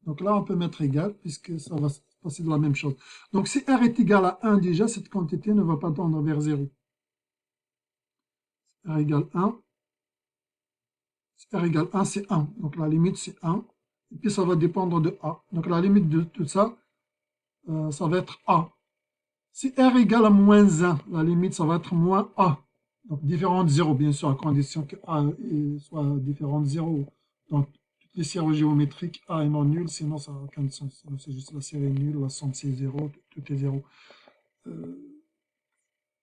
Donc là, on peut mettre égal, puisque ça va se passer de la même chose. Donc si R est égal à 1, déjà, cette quantité ne va pas tendre vers 0. R égale 1. Si R égale 1, c'est 1. Donc la limite, c'est 1. Et puis ça va dépendre de A. Donc la limite de tout ça, ça va être A. Si R égale à moins 1, la limite, ça va être moins A. Donc différent de 0, bien sûr, à condition que A soit différent de 0. Donc toutes les séries géométriques, A est non nul, sinon ça n'a aucun sens. C'est juste la série nulle, la somme c'est 0, tout est 0.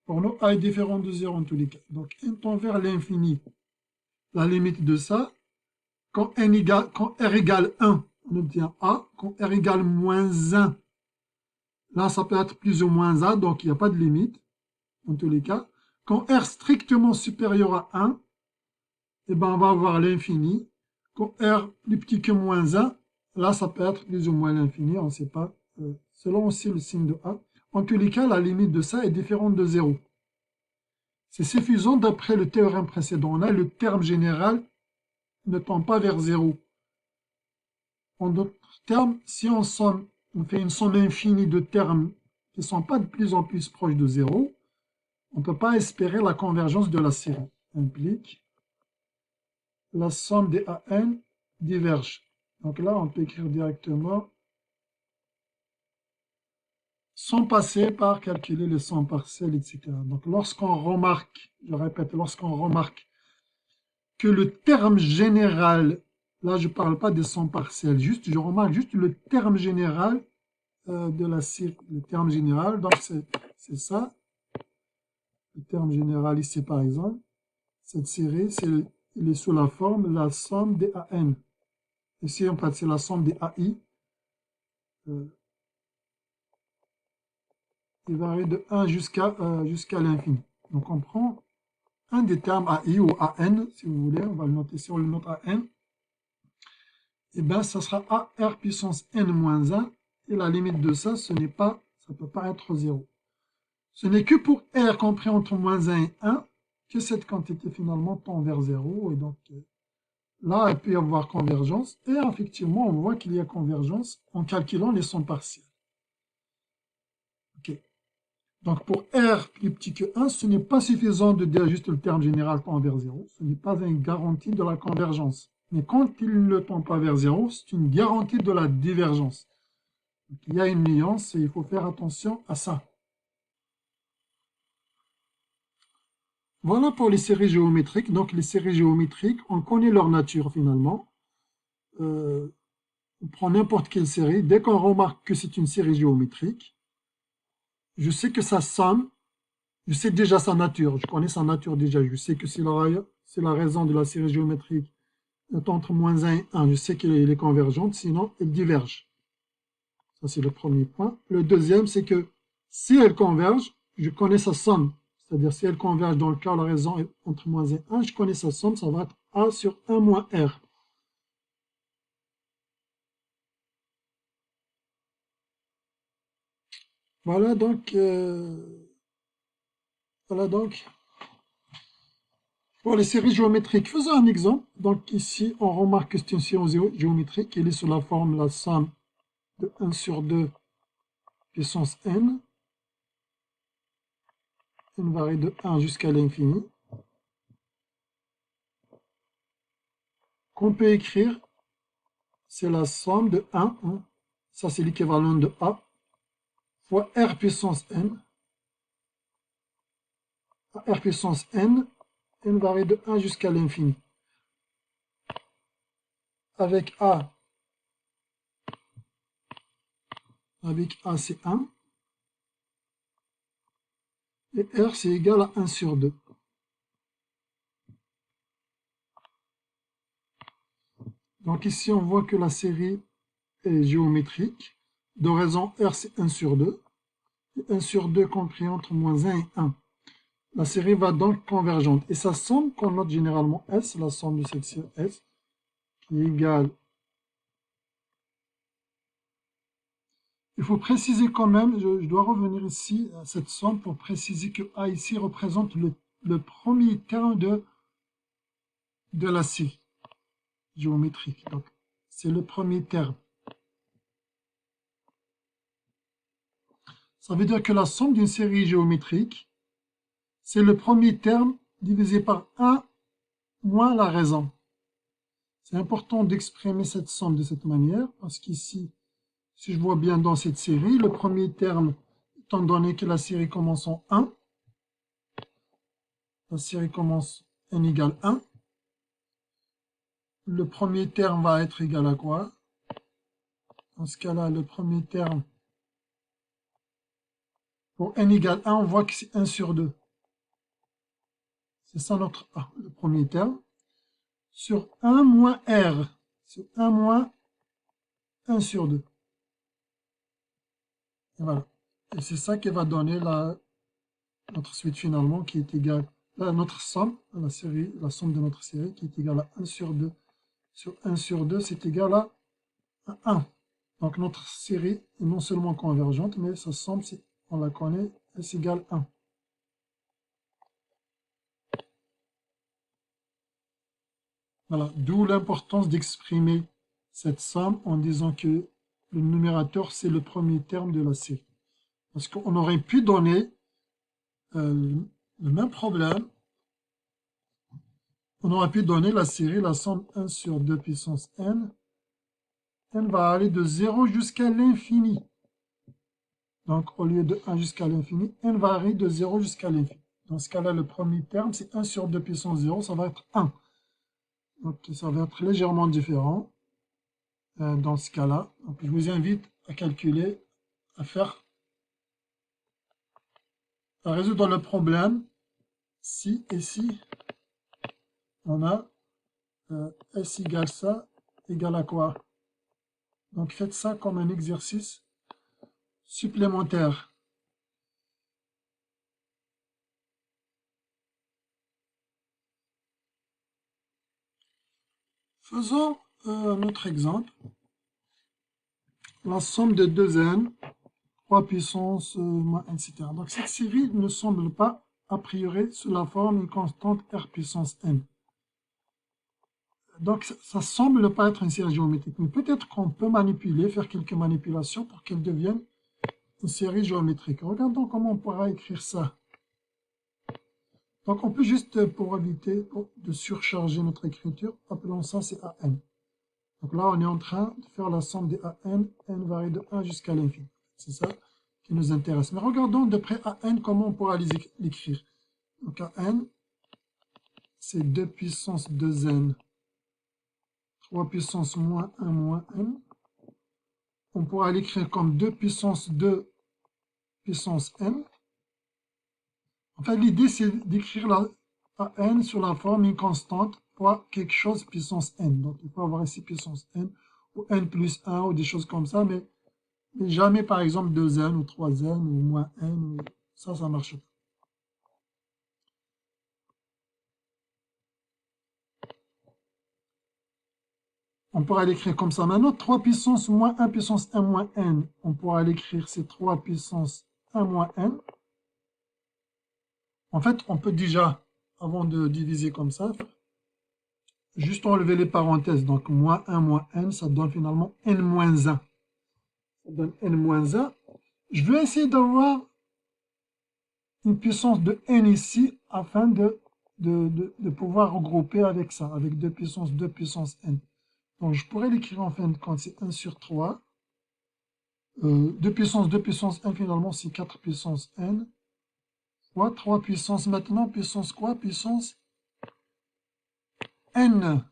Pour nous, A est différent de 0 en tous les cas. Donc n tend vers l'infini. La limite de ça, quand R égale 1, on obtient A. Quand R égale moins 1, là ça peut être plus ou moins A, donc il n'y a pas de limite, en tous les cas. Quand R strictement supérieur à 1, eh ben on va avoir l'infini. Quand R plus petit que moins 1, là ça peut être plus ou moins l'infini, on ne sait pas, selon aussi le signe de A. En tous les cas, la limite de ça est différente de 0. C'est suffisant d'après le théorème précédent. On a le terme général ne tend pas vers 0. En d'autres termes, si on fait une somme infinie de termes qui ne sont pas de plus en plus proches de 0, on ne peut pas espérer la convergence de la série. Implique la somme des AN diverge. Donc là, on peut écrire directement sans passer par calculer les sommes partielles, etc. Donc lorsqu'on remarque, je répète, lorsqu'on remarque que le terme général, là je ne parle pas des sommes partielles, je remarque juste le terme général de la série, le terme général, donc c'est ça, le terme général ici par exemple, cette série, il est sous la forme de la somme des AN. Ici en fait c'est la somme des AI, il varie de 1 jusqu'à l'infini. Donc on prend un des termes AI ou AN, si vous voulez, on va le noter si on le note AN, et bien ça sera AR puissance N-1, et la limite de ça, ça ne peut pas être 0. Ce n'est que pour R compris entre moins 1 et 1 que cette quantité finalement tend vers 0, et donc là, il peut y avoir convergence, et effectivement, on voit qu'il y a convergence en calculant les sommes partielles. Ok. Donc pour R plus petit que 1, ce n'est pas suffisant de dire juste le terme général tend vers 0. Ce n'est pas une garantie de la convergence. Mais quand il ne tend pas vers 0, c'est une garantie de la divergence. Donc, il y a une nuance et il faut faire attention à ça. Voilà pour les séries géométriques. Donc les séries géométriques, on connaît leur nature finalement. On prend n'importe quelle série. Dès qu'on remarque que c'est une série géométrique, je sais que sa somme, je sais déjà sa nature, je connais sa nature déjà, je sais que c'est la raison de la série géométrique entre moins 1 et 1, je sais qu'elle est convergente, sinon elle diverge. Ça, c'est le premier point. Le deuxième, c'est que si elles convergent, je connais sa somme. C'est-à-dire, si elles convergent dans le cas où la raison est entre moins et 1, je connais sa somme, ça va être A sur 1 moins R. Voilà donc, pour les séries géométriques, faisons un exemple. Donc ici, on remarque que c'est une série géométrique. Elle est sous la forme la somme de 1 sur 2 puissance n. N varie de 1 jusqu'à l'infini. Qu'on peut écrire, c'est la somme de 1, hein. Ça c'est l'équivalent de A, fois R puissance n. R puissance n, n varie de 1 jusqu'à l'infini. Avec A c'est 1. Et R c'est égal à 1 sur 2. Donc ici on voit que la série est géométrique. De raison R c'est 1 sur 2. Et 1 sur 2 compris entre moins 1 et 1. La série va donc convergente. Et sa somme qu'on note généralement S, la somme de cette série S, qui est égale. Il faut préciser quand même, je dois revenir ici à cette somme pour préciser que A ici représente le premier terme de la série géométrique. Donc, c'est le premier terme. Ça veut dire que la somme d'une série géométrique, c'est le premier terme divisé par 1 moins la raison. C'est important d'exprimer cette somme de cette manière, parce qu'ici, si je vois bien dans cette série, le premier terme, étant donné que la série commence en 1, la série commence n égale 1, le premier terme va être égal à quoi? Dans ce cas-là, le premier terme, pour n égale 1, on voit que c'est 1 sur 2. C'est ça notre A, le premier terme. Sur 1 moins R, sur 1 moins 1 sur 2. Et voilà. Et c'est ça qui va donner notre suite finalement, qui est égale à notre somme, la somme de notre série, qui est égale à 1 sur 2. Sur 1 sur 2, c'est égal à 1. Donc notre série est non seulement convergente, mais sa somme, on la connaît, S égale 1. Voilà, d'où l'importance d'exprimer cette somme en disant que le numérateur, c'est le premier terme de la série. Parce qu'on aurait pu donner le même problème. On aurait pu donner la série, la somme 1 sur 2 puissance n. N va aller de 0 jusqu'à l'infini. Donc, au lieu de 1 jusqu'à l'infini, n varie de 0 jusqu'à l'infini. Dans ce cas-là, le premier terme, c'est 1 sur 2 puissance 0, ça va être 1. Donc, ça va être légèrement différent dans ce cas-là. Donc, je vous invite à calculer, à résoudre le problème. Si et si, on a S égale ça, égale à quoi? Donc, faites ça comme un exercice supplémentaire. Faisons un autre exemple. La somme de 2n, 3 puissance moins, etc. Donc cette série ne semble pas, a priori, sous la forme une constante r puissance n. Donc ça semble ne pas être une série géométrique. Mais peut-être qu'on peut manipuler, faire quelques manipulations pour qu'elle devienne une série géométrique. Regardons comment on pourra écrire ça. Donc on peut juste, pour éviter de surcharger notre écriture, appelons ça c'est AN. Donc là, on est en train de faire la somme des AN, n varie de 1 jusqu'à l'infini. C'est ça qui nous intéresse. Mais regardons de près AN, comment on pourra l'écrire. Donc AN, c'est 2 puissance 2n, 3 puissance moins 1 moins n. On pourra l'écrire comme 2 puissance 2 puissance n. Enfin, l'idée, c'est d'écrire la AN sur la forme une constante fois quelque chose puissance n. Donc, il faut avoir ici puissance n, ou n plus 1, ou des choses comme ça, mais Mais jamais, par exemple, 2n ou 3n ou moins n. Ça marche pas. On pourra l'écrire comme ça. Maintenant, 3 puissance moins 1 puissance 1 moins n. On pourra l'écrire, c'est 3 puissance 1 moins n. En fait, on peut déjà, avant de diviser comme ça, juste enlever les parenthèses. Donc, moins 1 moins n, ça donne finalement n moins 1. Ça donne n moins 1. Je vais essayer d'avoir une puissance de n ici, afin de pouvoir regrouper avec ça, avec 2 puissance n. Donc, je pourrais l'écrire en fin de compte, c'est 1 sur 3. 2 puissance n, finalement, c'est 4 puissance n. Fois 3 puissance, maintenant, puissance quoi? Puissance n.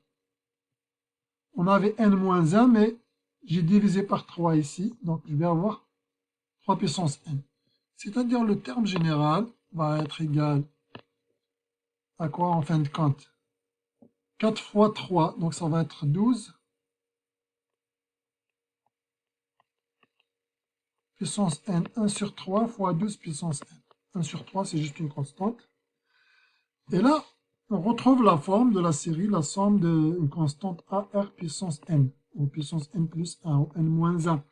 On avait n moins 1, mais j'ai divisé par 3 ici. Donc, je vais avoir 3 puissance n. C'est-à-dire, le terme général va être égal à quoi en fin de compte? 4 fois 3, donc ça va être 12. Puissance n, 1 sur 3 fois 12 puissance n. 1 sur 3, c'est juste une constante. Et là, on retrouve la forme de la série, la somme d'une constante AR puissance n, ou puissance n plus 1, ou n moins 1.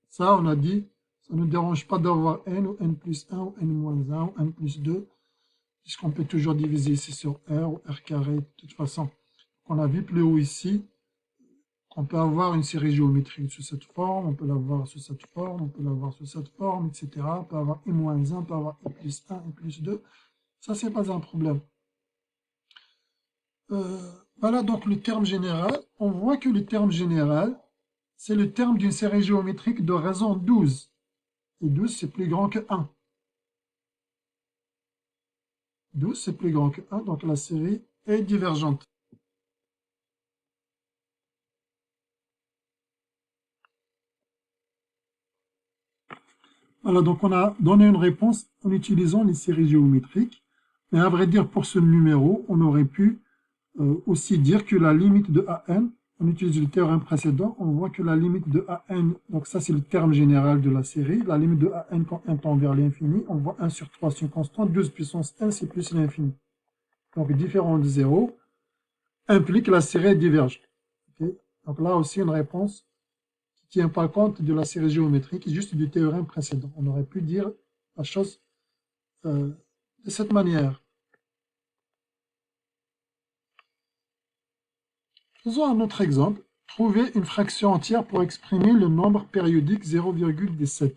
Ça, on a dit, ça ne nous dérange pas d'avoir n, ou n plus 1, ou n moins 1, ou n plus 2, puisqu'on peut toujours diviser ici sur r, ou r carré, de toute façon. On a vu plus haut ici, qu'on peut avoir une série géométrique sous cette forme, on peut l'avoir sous cette forme, on peut l'avoir sous cette forme, etc. On peut avoir i-1, on peut avoir i plus 1, i plus 2. Ça, c'est pas un problème. Voilà donc le terme général. On voit que le terme général, c'est le terme d'une série géométrique de raison 12. Et 12, c'est plus grand que 1. 12, c'est plus grand que 1, donc la série est divergente. Voilà, donc on a donné une réponse en utilisant les séries géométriques. Mais à vrai dire, pour ce numéro, on aurait pu aussi dire que la limite de AN, on utilise le théorème précédent, on voit que la limite de AN, donc ça c'est le terme général de la série, la limite de AN quand n tend vers l'infini, on voit 1 sur 3 c'est une constante, 12 puissance n c'est plus l'infini. Donc différent de 0 implique la série diverge. Okay. Donc là aussi une réponse qui ne tient pas compte de la série géométrique, juste du théorème précédent. On aurait pu dire la chose de cette manière. Faisons un autre exemple. Trouver une fraction entière pour exprimer le nombre périodique 0,17.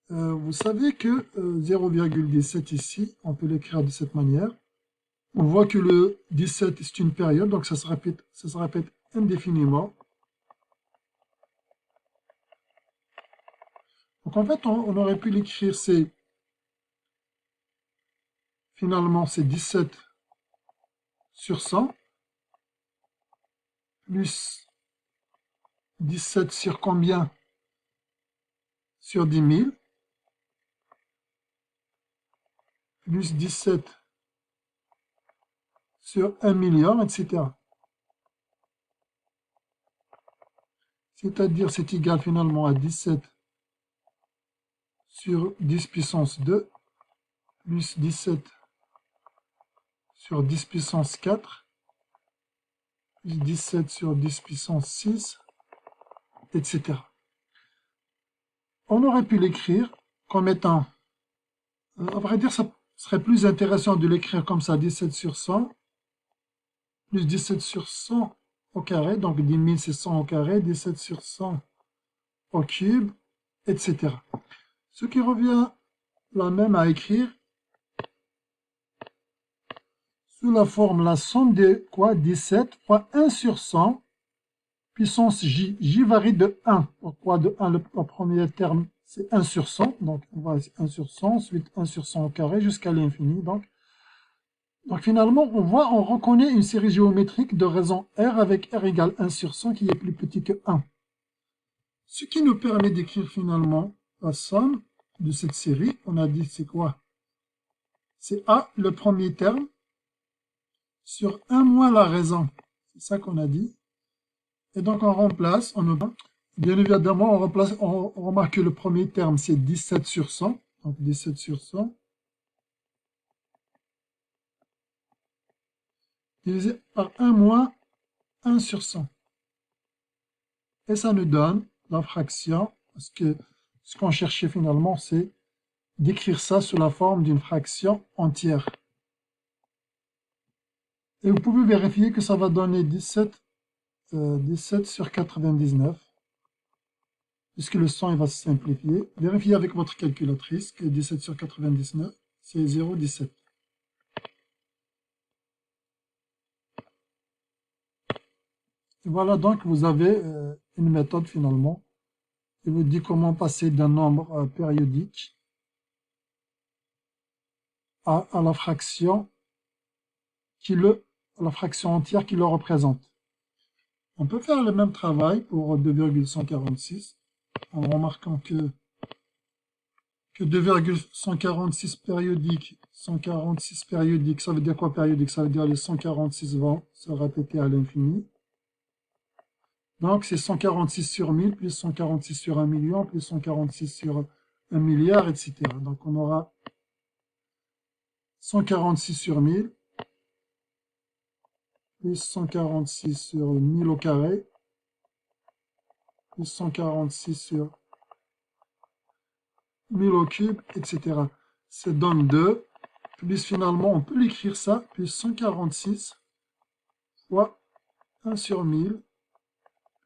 Vous savez que 0,17 ici, on peut l'écrire de cette manière. On voit que le 17 c'est une période, donc ça se répète indéfiniment. Donc en fait, on aurait pu l'écrire, finalement c'est 17 sur 100, plus 17 sur combien? Sur 10 000, plus 17 sur 1 million, etc. C'est-à-dire, c'est égal finalement à 17 sur 10 puissance 2, plus 17 sur 10 puissance 4, plus 17 sur 10 puissance 6, etc. On aurait pu l'écrire comme étant, à vrai dire, ça serait plus intéressant de l'écrire comme ça, 17 sur 100, plus 17 sur 100 au carré, donc 10 000 c'est 100 au carré, 17 sur 100 au cube, etc. Ce qui revient là même à écrire sous la forme la somme de quoi? 17 fois 1 sur 100 puissance j. J varie de 1. Pourquoi de 1? Le premier terme, c'est 1 sur 100. Donc, on va 1 sur 100, ensuite 1 sur 100 au carré jusqu'à l'infini. Donc, finalement, on voit, on reconnaît une série géométrique de raison R avec R égale 1 sur 100 qui est plus petit que 1. Ce qui nous permet d'écrire finalement la somme de cette série. On a dit c'est quoi? C'est A, le premier terme, sur 1 moins la raison. C'est ça qu'on a dit. Et donc on remplace, on obtient Bien évidemment, on remarque que le premier terme, c'est 17 sur 100. Donc 17 sur 100. Divisé par 1 moins 1 sur 100. Et ça nous donne la fraction, parce que ce qu'on cherchait finalement, c'est d'écrire ça sous la forme d'une fraction entière. Et vous pouvez vérifier que ça va donner 17 sur 99, puisque le 100 il va se simplifier. Vérifiez avec votre calculatrice que 17 sur 99, c'est 0,17. Et voilà, donc vous avez une méthode finalement qui vous dit comment passer d'un nombre périodique à la fraction la fraction entière qui le représente. On peut faire le même travail pour 2,146 en remarquant que 2,146 périodique, 146 périodique, ça veut dire quoi périodique? Ça veut dire les 146 vont se répéter à l'infini. Donc c'est 146 sur 1000, plus 146 sur 1 million, plus 146 sur 1 milliard, etc. Donc on aura 146 sur 1000, plus 146 sur 1000 au carré, plus 146 sur 1000 au cube, etc. Ça donne 2, plus finalement, on peut l'écrire ça, plus 146 fois 1 sur 1000,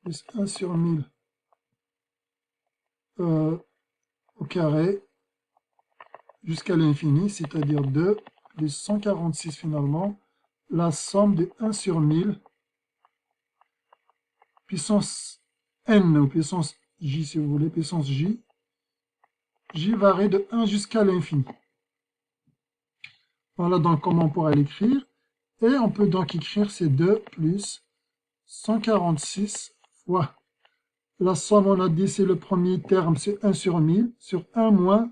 plus 1 sur 1000 au carré, jusqu'à l'infini, c'est-à-dire 2, plus 146 finalement, la somme de 1 sur 1000, puissance n, ou puissance j si vous voulez, puissance j, j varie de 1 jusqu'à l'infini. Voilà donc comment on pourra l'écrire. Et on peut donc écrire ces 2 plus 146 fois la somme, on a dit, c'est le premier terme, c'est 1 sur 1000, sur 1 moins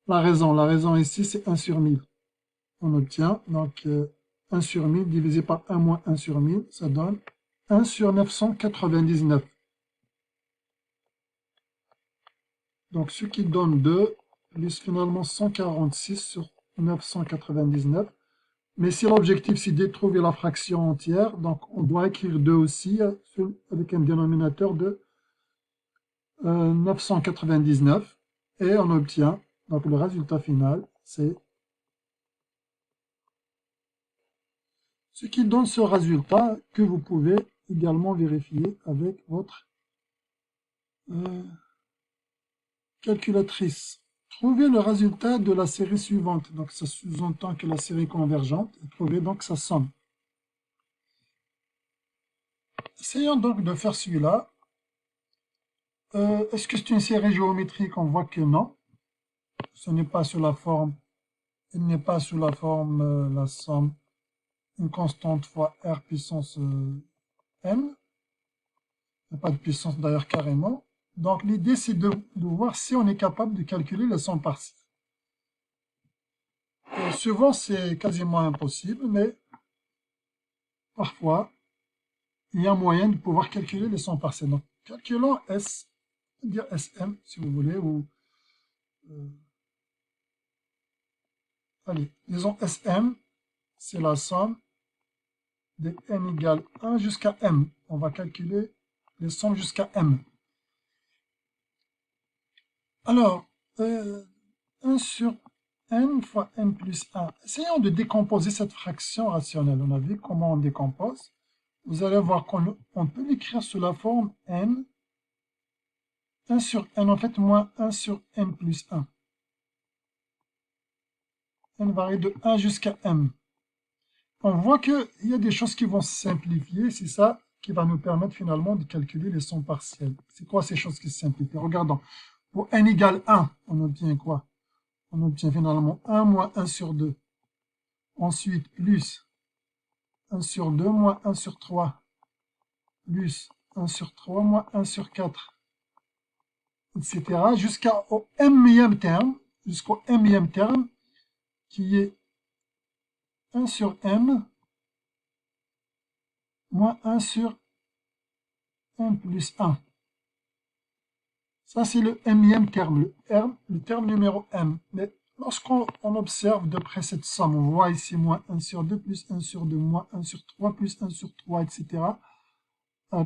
la raison. La raison ici, c'est 1 sur 1000. On obtient donc 1 sur 1000 divisé par 1 moins 1 sur 1000, ça donne 1 sur 999. Donc ce qui donne 2, plus finalement 146 sur 999. Mais si l'objectif c'est de trouver la fraction entière, donc on doit écrire 2 aussi, avec un dénominateur de 999. Et on obtient, donc le résultat final, c'est ce qui donne ce résultat que vous pouvez également vérifier avec votre calculatrice. Trouvez le résultat de la série suivante. Donc ça sous-entend que la série convergente. Et trouvez donc sa somme. Essayons donc de faire celui-là. Est-ce que c'est une série géométrique? On voit que non. Ce n'est pas sous la forme. Il n'est pas sous la forme la somme, une constante fois r puissance n. Il n'y a pas de puissance d'ailleurs carrément. Donc l'idée c'est de voir si on est capable de calculer les sommes partielles. Souvent c'est quasiment impossible, mais parfois il y a moyen de pouvoir calculer les sommes partielles. Donc calculons S, on peut dire Sm si vous voulez, ou allez, disons Sm, c'est la somme de n égale 1 jusqu'à m. On va calculer les sommes jusqu'à m. Alors, 1 sur n fois n plus 1. Essayons de décomposer cette fraction rationnelle. On a vu comment on décompose. Vous allez voir qu'on peut l'écrire sous la forme n, 1 sur n, en fait, moins 1 sur n plus 1. N varie de 1 jusqu'à m. On voit qu'il y a des choses qui vont se simplifier. C'est ça qui va nous permettre finalement de calculer les sommes partielles. C'est quoi ces choses qui se simplifient? Regardons. Pour n égale 1, on obtient quoi? On obtient finalement 1 moins 1 sur 2. Ensuite, plus 1 sur 2 moins 1 sur 3. Plus 1 sur 3 moins 1 sur 4. Etc. Jusqu'au m-ième terme. Jusqu'au m-ième terme qui est 1 sur m moins 1 sur 1 plus 1. Ça, c'est le mème terme, le terme numéro m. Mais lorsqu'on observe de près cette somme, on voit ici moins 1 sur 2 plus 1 sur 2 moins 1 sur 3 plus 1 sur 3, etc.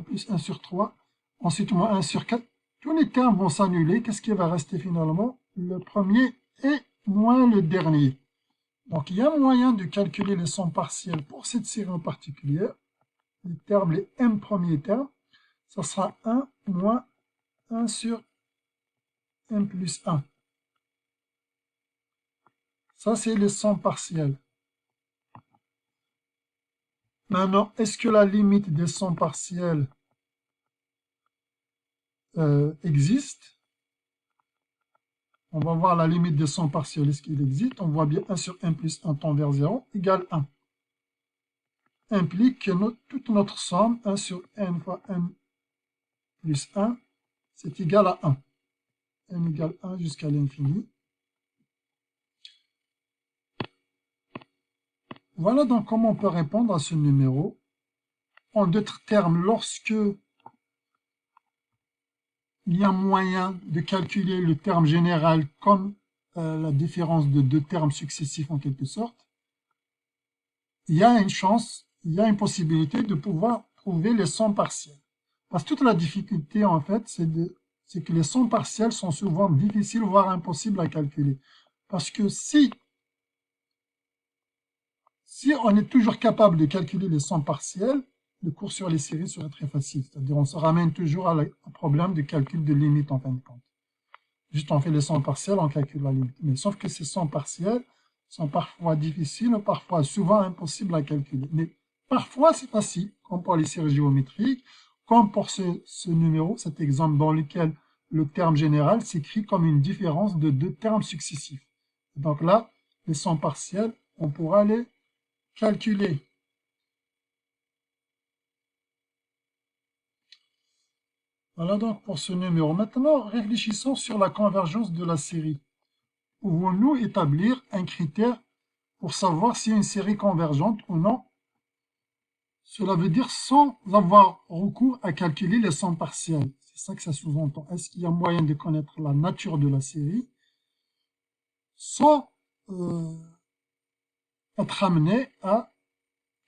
Plus 1 sur 3, ensuite moins 1 sur 4. Tous les termes vont s'annuler. Qu'est-ce qui va rester finalement? Le premier et moins le dernier. Donc, il y a moyen de calculer les sommes partielles pour cette série en particulier. Les termes, les m premiers termes, ça sera 1 moins 1 sur m plus 1. Ça, c'est les sommes partielles. Maintenant, est-ce que la limite des sommes partielles existe? On va voir la limite des sommes partielles. Est-ce qu'il existe? On voit bien 1 sur m plus 1 tend vers 0 égale 1. Implique que toute notre somme, 1 sur n fois n plus 1, c'est égal à 1. n égale 1 jusqu'à l'infini. Voilà donc comment on peut répondre à ce numéro. En d'autres termes, lorsque il y a moyen de calculer le terme général comme la différence de deux termes successifs en quelque sorte, il y a une chance, il y a une possibilité de pouvoir trouver les sommes partielles. Parce que toute la difficulté, en fait, c'est que les sommes partielles sont souvent difficiles, voire impossibles à calculer. Parce que si on est toujours capable de calculer les sommes partielles, le cours sur les séries serait très facile. C'est-à-dire on se ramène toujours au problème de calcul de limite en fin de compte. Juste on fait les sommes partielles, on calcule la limite. Mais sauf que ces sommes partielles sont parfois difficiles, parfois souvent impossibles à calculer. Mais parfois c'est facile, comme pour les séries géométriques, comme pour ce numéro, cet exemple dans lequel le terme général s'écrit comme une différence de deux termes successifs. Donc là, les sommes partielles, on pourra les calculer. Voilà donc pour ce numéro. Maintenant, réfléchissons sur la convergence de la série. Pouvons-nous établir un critère pour savoir si une série est convergente ou non? Cela veut dire sans avoir recours à calculer les sommes partielles. C'est ça que ça sous-entend. Est-ce qu'il y a moyen de connaître la nature de la série sans être amené à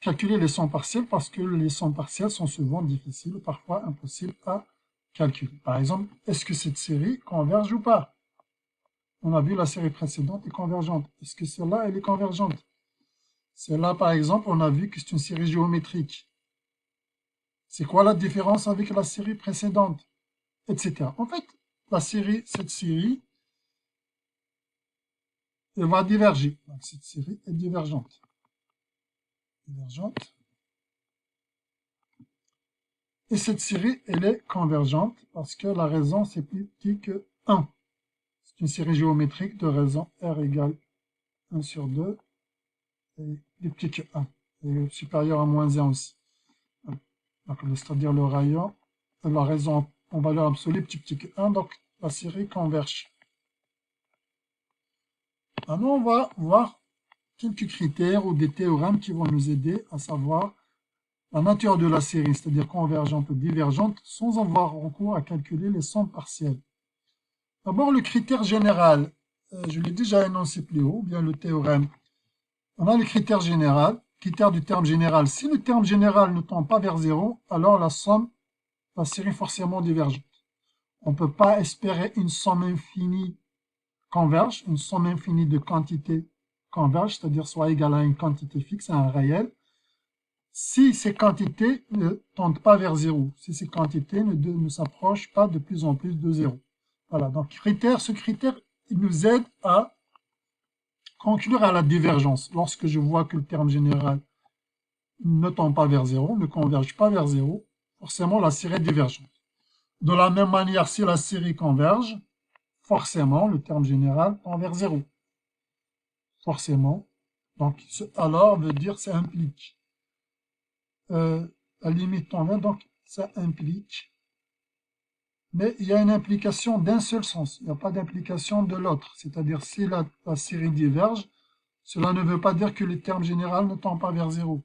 calculer les sommes partielles parce que les sommes partielles sont souvent difficiles, parfois impossibles à calculer. Par exemple, est-ce que cette série converge ou pas? On a vu la série précédente est convergente. Est-ce que celle-là, elle est convergente? Celle-là, par exemple, on a vu que c'est une série géométrique. C'est quoi la différence avec la série précédente? Etc. En fait, cette série, elle va diverger. Donc, cette série est divergente. Et cette série, elle est convergente parce que la raison, c'est plus petit que 1. C'est une série géométrique de raison R égale 1 sur 2 et plus petit que 1. Et supérieur à moins 1 aussi. Donc, c'est-à-dire le rayon, la raison en valeur absolue plus petit que 1, donc la série converge. Maintenant, on va voir quelques critères ou des théorèmes qui vont nous aider à savoir la nature de la série, c'est-à-dire convergente ou divergente, sans avoir recours à calculer les sommes partielles. D'abord, le critère général, je l'ai déjà énoncé plus haut, bien le théorème. On a le critère général, critère du terme général. Si le terme général ne tend pas vers 0, alors la série est forcément divergente. On ne peut pas espérer une somme infinie converge, une somme infinie de quantités converge, c'est-à-dire soit égale à une quantité fixe, à un réel, si ces quantités ne tendent pas vers 0, si ces quantités ne s'approchent pas de plus en plus de 0. Voilà, donc ce critère, il nous aide à conclure à la divergence. Lorsque je vois que le terme général ne tend pas vers 0, ne converge pas vers 0, forcément la série est divergente. De la même manière, si la série converge, forcément le terme général tend vers 0. Forcément. Donc, alors veut dire ça implique. La limite tend vers, donc ça implique. Mais il y a une implication d'un seul sens. Il n'y a pas d'implication de l'autre. C'est-à-dire, si la série diverge, cela ne veut pas dire que le terme général ne tend pas vers 0.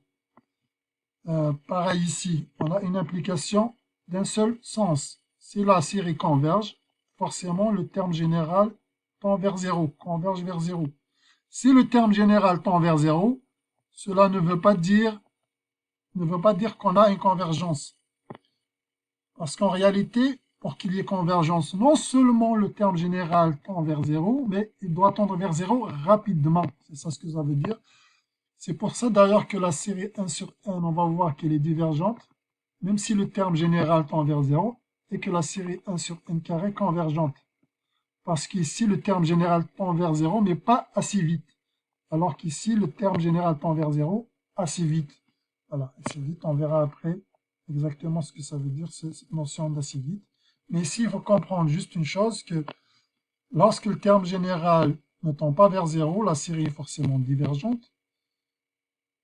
Pareil ici, on a une implication d'un seul sens. Si la série converge, forcément le terme général tend vers 0, converge vers 0. Si le terme général tend vers 0, cela ne veut pas dire qu'on a une convergence. Parce qu'en réalité, pour qu'il y ait convergence, non seulement le terme général tend vers 0, mais il doit tendre vers 0 rapidement. C'est ça ce que ça veut dire. C'est pour ça d'ailleurs que la série 1 sur n, on va voir qu'elle est divergente, même si le terme général tend vers 0, et que la série 1 sur n carré est convergente. Parce qu'ici, le terme général tend vers 0, mais pas assez vite. Alors qu'ici, le terme général tend vers 0 assez vite. Voilà, assez vite, on verra après exactement ce que ça veut dire, cette notion d'assez vite. Mais ici, il faut comprendre juste une chose, que lorsque le terme général ne tend pas vers 0, la série est forcément divergente.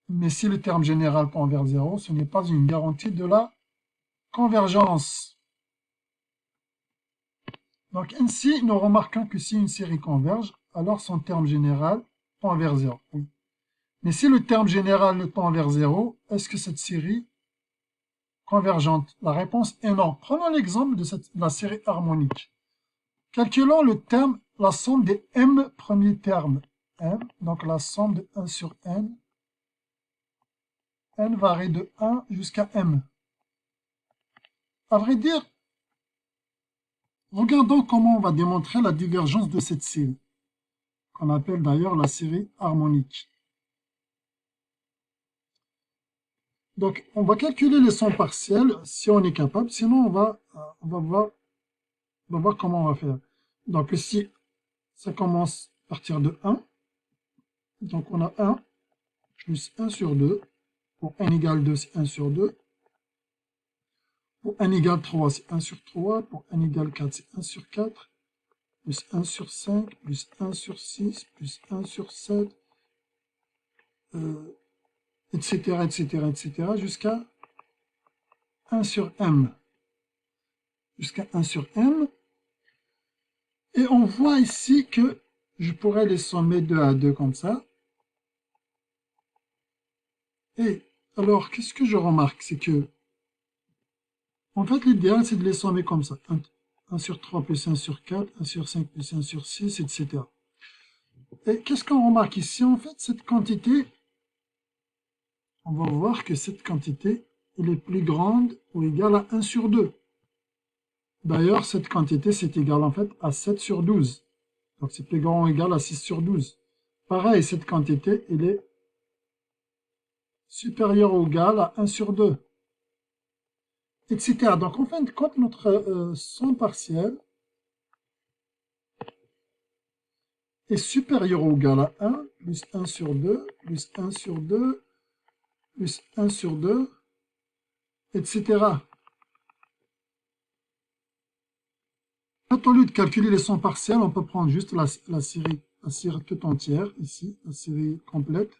Mais si le terme général tend vers 0, ce n'est pas une garantie de la convergence. Donc ainsi, nous remarquons que si une série converge, alors son terme général tend vers 0. Oui. Mais si le terme général ne tend vers 0, est-ce que cette série convergente? La réponse est non. Prenons l'exemple de la série harmonique. Calculons la somme des m premiers termes. M, donc la somme de 1 sur n. N varie de 1 jusqu'à m. À vrai dire, regardons comment on va démontrer la divergence de cette série, qu'on appelle d'ailleurs la série harmonique. Donc, on va calculer les sons partiels si on est capable, sinon on va voir comment on va faire. Donc ici, ça commence à partir de 1. Donc on a 1 plus 1 sur 2. Pour n égale 2, c'est 1 sur 2. Pour n égale 3, c'est 1 sur 3. Pour n égale 4, c'est 1 sur 4. Plus 1 sur 5, plus 1 sur 6, plus 1 sur 7, etc., etc., etc., jusqu'à 1 sur m. Jusqu'à 1 sur m. Et on voit ici que je pourrais les sommer 2 à 2 comme ça. Et alors, qu'est-ce que je remarque? C'est que, en fait, l'idéal, c'est de les sommer comme ça. 1 sur 3 plus 1 sur 4, 1 sur 5 plus 1 sur 6, etc. Et qu'est-ce qu'on remarque ici? En fait, cette quantité, on va voir que cette quantité, elle est plus grande ou égale à 1 sur 2. D'ailleurs, cette quantité, c'est égal en fait à 7 sur 12. Donc, c'est plus grand ou égal à 6 sur 12. Pareil, cette quantité, elle est supérieure ou égale à 1 sur 2. Etc. Donc, en fin de compte, notre son partiel est supérieur ou égal à 1, plus 1 sur 2, plus 1 sur 2, plus 1 sur 2, etc. Au lieu de calculer les sons partiels, on peut prendre juste la série toute entière, ici, la série complète,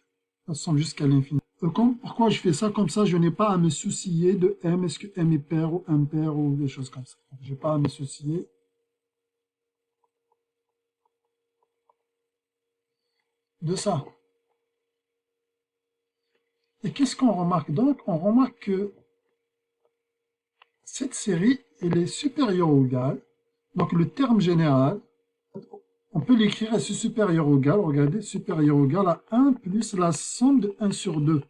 la somme jusqu'à l'infini. Pourquoi je fais ça? Comme ça, je n'ai pas à me soucier de m, est-ce que m est pair ou impair ou des choses comme ça. Je n'ai pas à me soucier. De ça. Et qu'est-ce qu'on remarque donc? On remarque que cette série, elle est supérieure ou égale. Donc le terme général, on peut l'écrire à ce supérieur ou égal, regardez, supérieur ou égal à 1 plus la somme de 1 sur 2.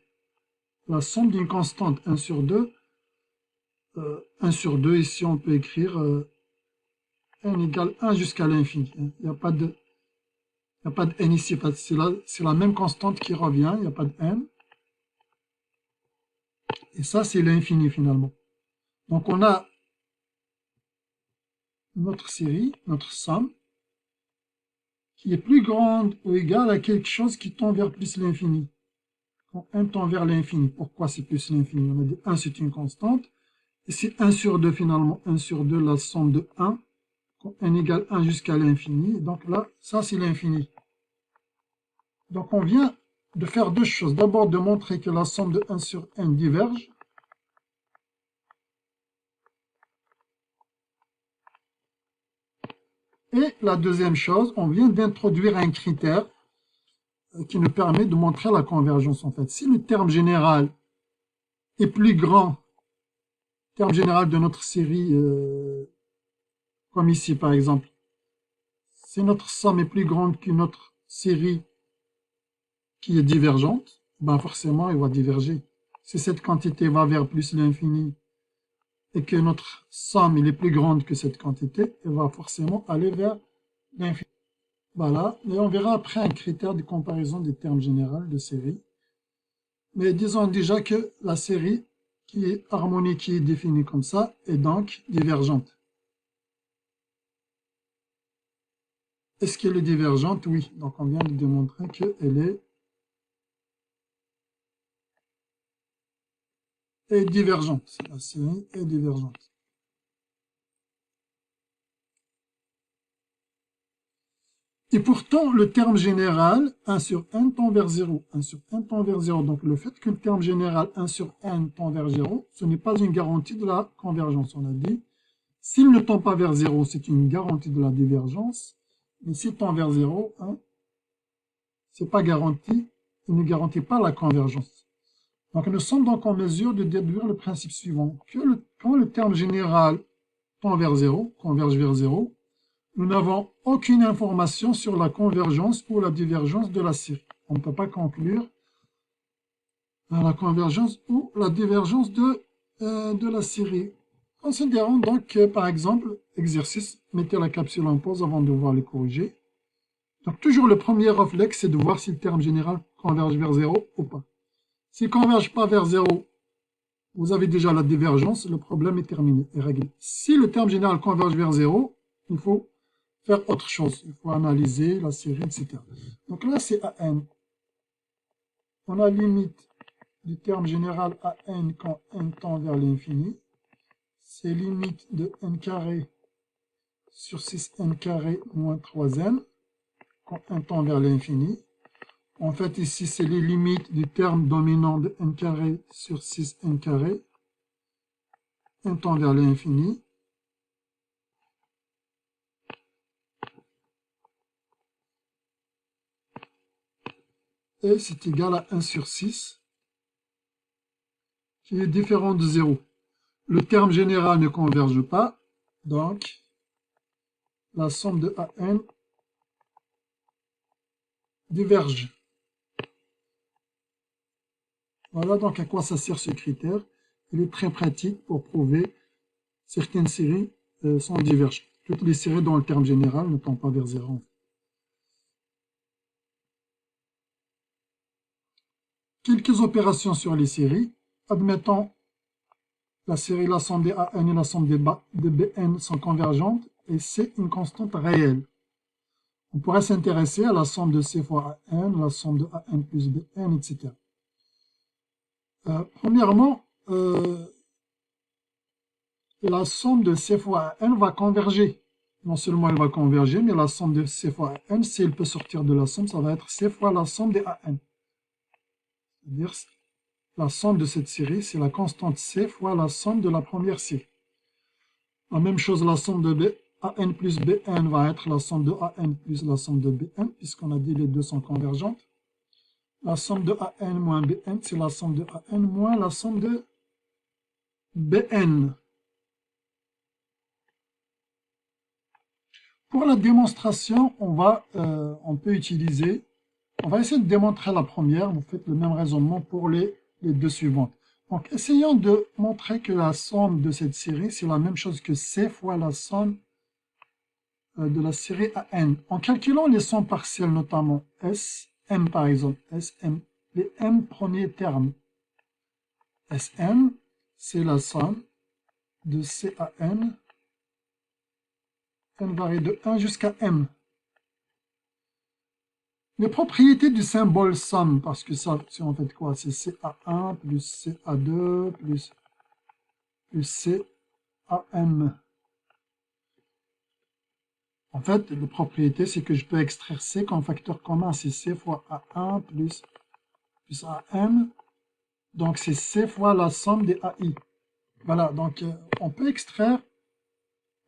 La somme d'une constante 1 sur 2. 1 sur 2, ici on peut écrire n égale 1 jusqu'à l'infini. Il n'y a pas de n ici, c'est la même constante qui revient, il n'y a pas de n. Et ça, c'est l'infini finalement. Donc on a notre série, notre somme, qui est plus grande ou égale à quelque chose qui tend vers plus l'infini. Quand n tend vers l'infini, pourquoi c'est plus l'infini? On a dit 1 c'est une constante, et c'est 1 sur 2 finalement, 1 sur 2 la somme de 1, quand n égale 1 jusqu'à l'infini, donc là, ça c'est l'infini. Donc on vient de faire deux choses. D'abord de montrer que la somme de 1 sur n diverge. Et la deuxième chose, on vient d'introduire un critère qui nous permet de montrer la convergence en fait. Si le terme général est plus grand, terme général de notre série, comme ici par exemple, si notre somme est plus grande qu'une autre série qui est divergente, ben forcément elle va diverger. Si cette quantité va vers plus l'infini et que notre somme est plus grande que cette quantité, elle va forcément aller vers l'infini. Voilà, et on verra après un critère de comparaison des termes généraux de série. Mais disons déjà que la série qui est harmonique, qui est définie comme ça, est donc divergente. Est-ce qu'elle est divergente? Oui. Donc on vient de démontrer qu'elle est divergente. La série est divergente. Et pourtant, le terme général, 1 sur n tend vers 0. 1 sur n tend vers 0. Donc le fait que le terme général 1 sur n tend vers 0, ce n'est pas une garantie de la convergence. On a dit, s'il ne tend pas vers 0, c'est une garantie de la divergence. Mais s'il tend vers 0, hein, ce n'est pas garanti, il ne garantit pas la convergence. Donc nous sommes donc en mesure de déduire le principe suivant, que quand le terme général tend vers 0, converge vers 0, nous n'avons aucune information sur la convergence ou la divergence de la série. On ne peut pas conclure la convergence ou la divergence de la série. Considérons donc, par exemple, exercice, mettez la capsule en pause avant de voir les corriger. Donc toujours le premier réflexe, c'est de voir si le terme général converge vers 0 ou pas. S'il ne converge pas vers 0, vous avez déjà la divergence, le problème est terminé, est réglé. Si le terme général converge vers 0, il faut faire autre chose. Il faut analyser la série, etc. Donc là, c'est AN. On a limite du terme général AN quand n tend vers l'infini. C'est limite de n carré sur 6n carré moins 3n quand n tend vers l'infini. En fait, ici, c'est les limites du terme dominant de n carré sur 6n carré. n tend vers l'infini. Et c'est égal à 1 sur 6, qui est différent de 0. Le terme général ne converge pas, donc la somme de AN diverge. Voilà donc à quoi ça sert ce critère. Il est très pratique pour prouver certaines séries sont divergentes. Toutes les séries dont le terme général ne tend pas vers 0. Quelques opérations sur les séries. Admettons la série, la somme des AN et la somme des BN sont convergentes et c'est une constante réelle. On pourrait s'intéresser à la somme de C fois AN, la somme de AN plus BN, etc. Premièrement, la somme de C fois AN va converger. Non seulement elle va converger, mais la somme de C fois AN, si elle peut sortir de la somme, ça va être C fois la somme des AN. C'est-à-dire la somme de cette série, c'est la constante C fois la somme de la première série. La même chose, la somme de AN plus BN va être la somme de AN plus la somme de BN, puisqu'on a dit les deux sont convergentes. La somme de AN moins BN, c'est la somme de AN moins la somme de BN. Pour la démonstration, on peut utiliser, on va essayer de démontrer la première, vous faites le même raisonnement pour les deux suivantes. Donc, essayons de montrer que la somme de cette série, c'est la même chose que C fois la somme de la série AN. En calculant les sommes partielles, notamment SM par exemple, SM, les M premiers termes. SM, c'est la somme de C à N varie de 1 jusqu'à M. Les propriétés du symbole somme, parce que ça, c'est en fait quoi? C'est CA1 plus CA2 plus CAM. En fait, les propriétés, c'est que je peux extraire C comme facteur commun. C'est C fois A1 plus AM. Donc, c'est C fois la somme des AI. Voilà, donc on peut extraire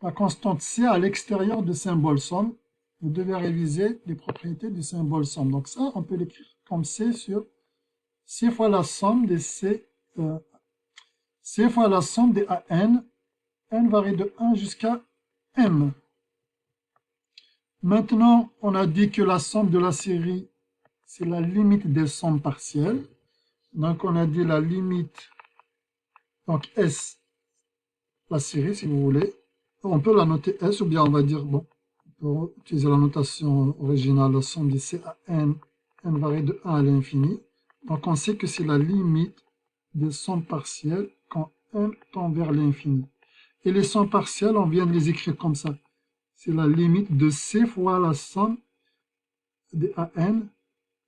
la constante C à l'extérieur du symbole somme. Vous devez réviser les propriétés du symbole somme. Donc ça, on peut l'écrire comme C sur C fois la somme des C, C fois la somme des AN, n varie de 1 jusqu'à m. Maintenant, on a dit que la somme de la série, c'est la limite des sommes partielles. Donc, on a dit la limite, donc S, la série, si vous voulez. On peut la noter S, ou bien on va dire, bon, on peut utiliser la notation originale, la somme de C à n varie de 1 à l'infini. Donc, on sait que c'est la limite des sommes partielles quand n tend vers l'infini. Et les sommes partielles, on vient de les écrire comme ça. C'est la limite de C fois la somme des AN.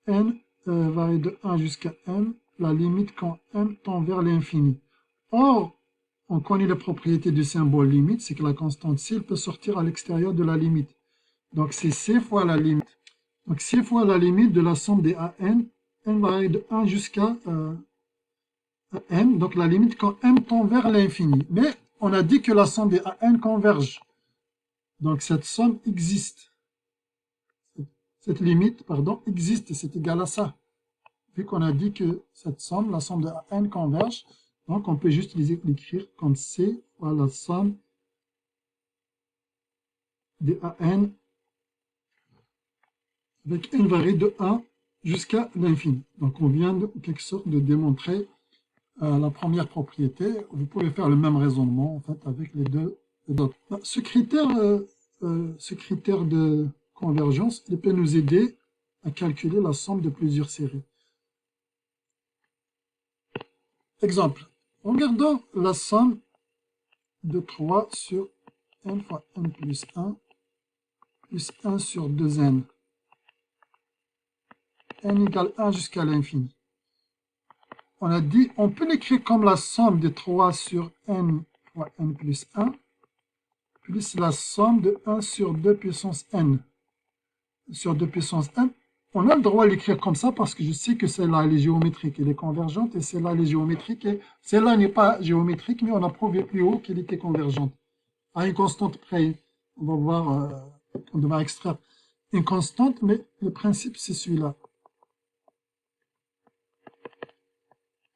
N varie de 1 jusqu'à m, la limite quand m tend vers l'infini. Or, on connaît les propriétés du symbole limite, c'est que la constante C peut sortir à l'extérieur de la limite. Donc, c'est C fois la limite. Donc, C fois la limite de la somme des AN, n varie de 1 jusqu'à m, donc la limite quand m tend vers l'infini. Mais on a dit que la somme des AN converge. Donc, cette somme existe. Cette limite, pardon, existe, c'est égal à ça. Vu qu'on a dit que cette somme, la somme de AN converge, donc on peut juste l'écrire comme C fois la somme des AN avec n varie de 1 jusqu'à l'infini. Donc on vient de quelque sorte de démontrer la première propriété. Vous pouvez faire le même raisonnement en fait avec les deux autres. Ce critère de convergence, il peut nous aider à calculer la somme de plusieurs séries. Exemple, regardons la somme de 3 sur n fois n plus 1 sur 2n. n égale 1 jusqu'à l'infini. On a dit, on peut l'écrire comme la somme de 3 sur n fois n plus 1 plus la somme de 1 sur 2 puissance n. Sur 2 puissance n, on a le droit de l'écrire comme ça parce que je sais que celle-là, elle est géométrique, elle est convergente, et celle-là, elle est géométrique, et celle-là n'est pas géométrique, mais on a prouvé plus haut qu'elle était convergente. À une constante près, on va voir, on devra extraire une constante, mais le principe, c'est celui-là.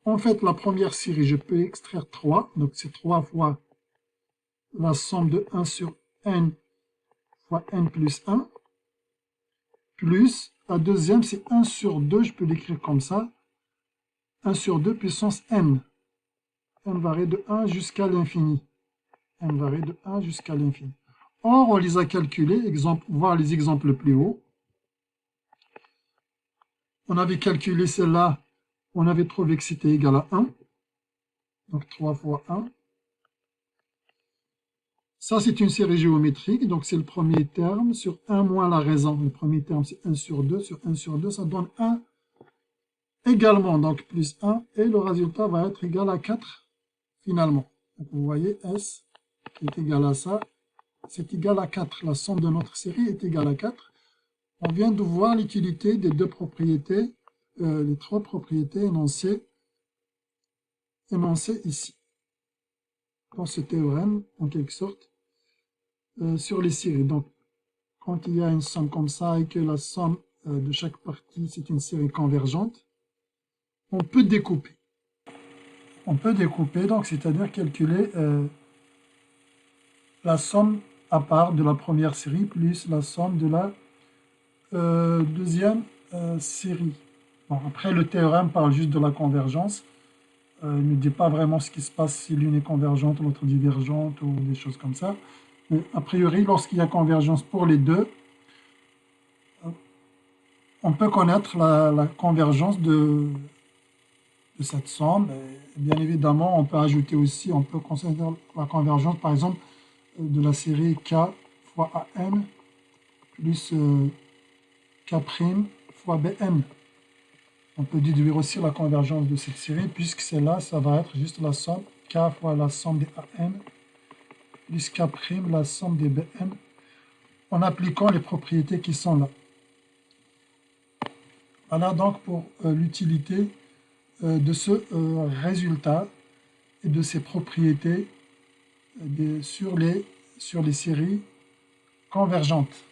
En fait, la première série, je peux extraire 3, donc c'est 3 fois la somme de 1 sur n fois n plus 1, plus la deuxième, c'est 1 sur 2, je peux l'écrire comme ça, 1 sur 2 puissance n. n varie de 1 jusqu'à l'infini. n varie de 1 jusqu'à l'infini. Or, on les a calculés, voir les exemples plus haut. On avait calculé celle-là, on avait trouvé que c'était égal à 1. Donc 3 fois 1. Ça, c'est une série géométrique, donc c'est le premier terme sur 1 moins la raison. Le premier terme, c'est 1 sur 2. Sur 1 sur 2, ça donne 1 également, donc plus 1. Et le résultat va être égal à 4, finalement. Donc vous voyez, S est égal à ça. C'est égal à 4. La somme de notre série est égale à 4. On vient de voir l'utilité des deux propriétés, les trois propriétés énoncées ici, dans ce théorème, en quelque sorte, sur les séries. Donc, quand il y a une somme comme ça et que la somme de chaque partie, c'est une série convergente, on peut découper. On peut découper, donc, c'est-à-dire calculer la somme à part de la première série plus la somme de la deuxième série. Bon, après, le théorème parle juste de la convergence. Il ne dit pas vraiment ce qui se passe si l'une est convergente, l'autre divergente ou des choses comme ça. Mais a priori, lorsqu'il y a convergence pour les deux, on peut connaître la convergence de cette somme. Et bien évidemment, on peut ajouter aussi, on peut considérer la convergence, par exemple, de la série K fois AN plus K' fois BN. On peut déduire aussi la convergence de cette série, puisque celle-là, ça va être juste la somme K fois la somme des AN plus K' la somme des BN, en appliquant les propriétés qui sont là. Voilà donc pour l'utilité de ce résultat et de ses propriétés sur les séries convergentes.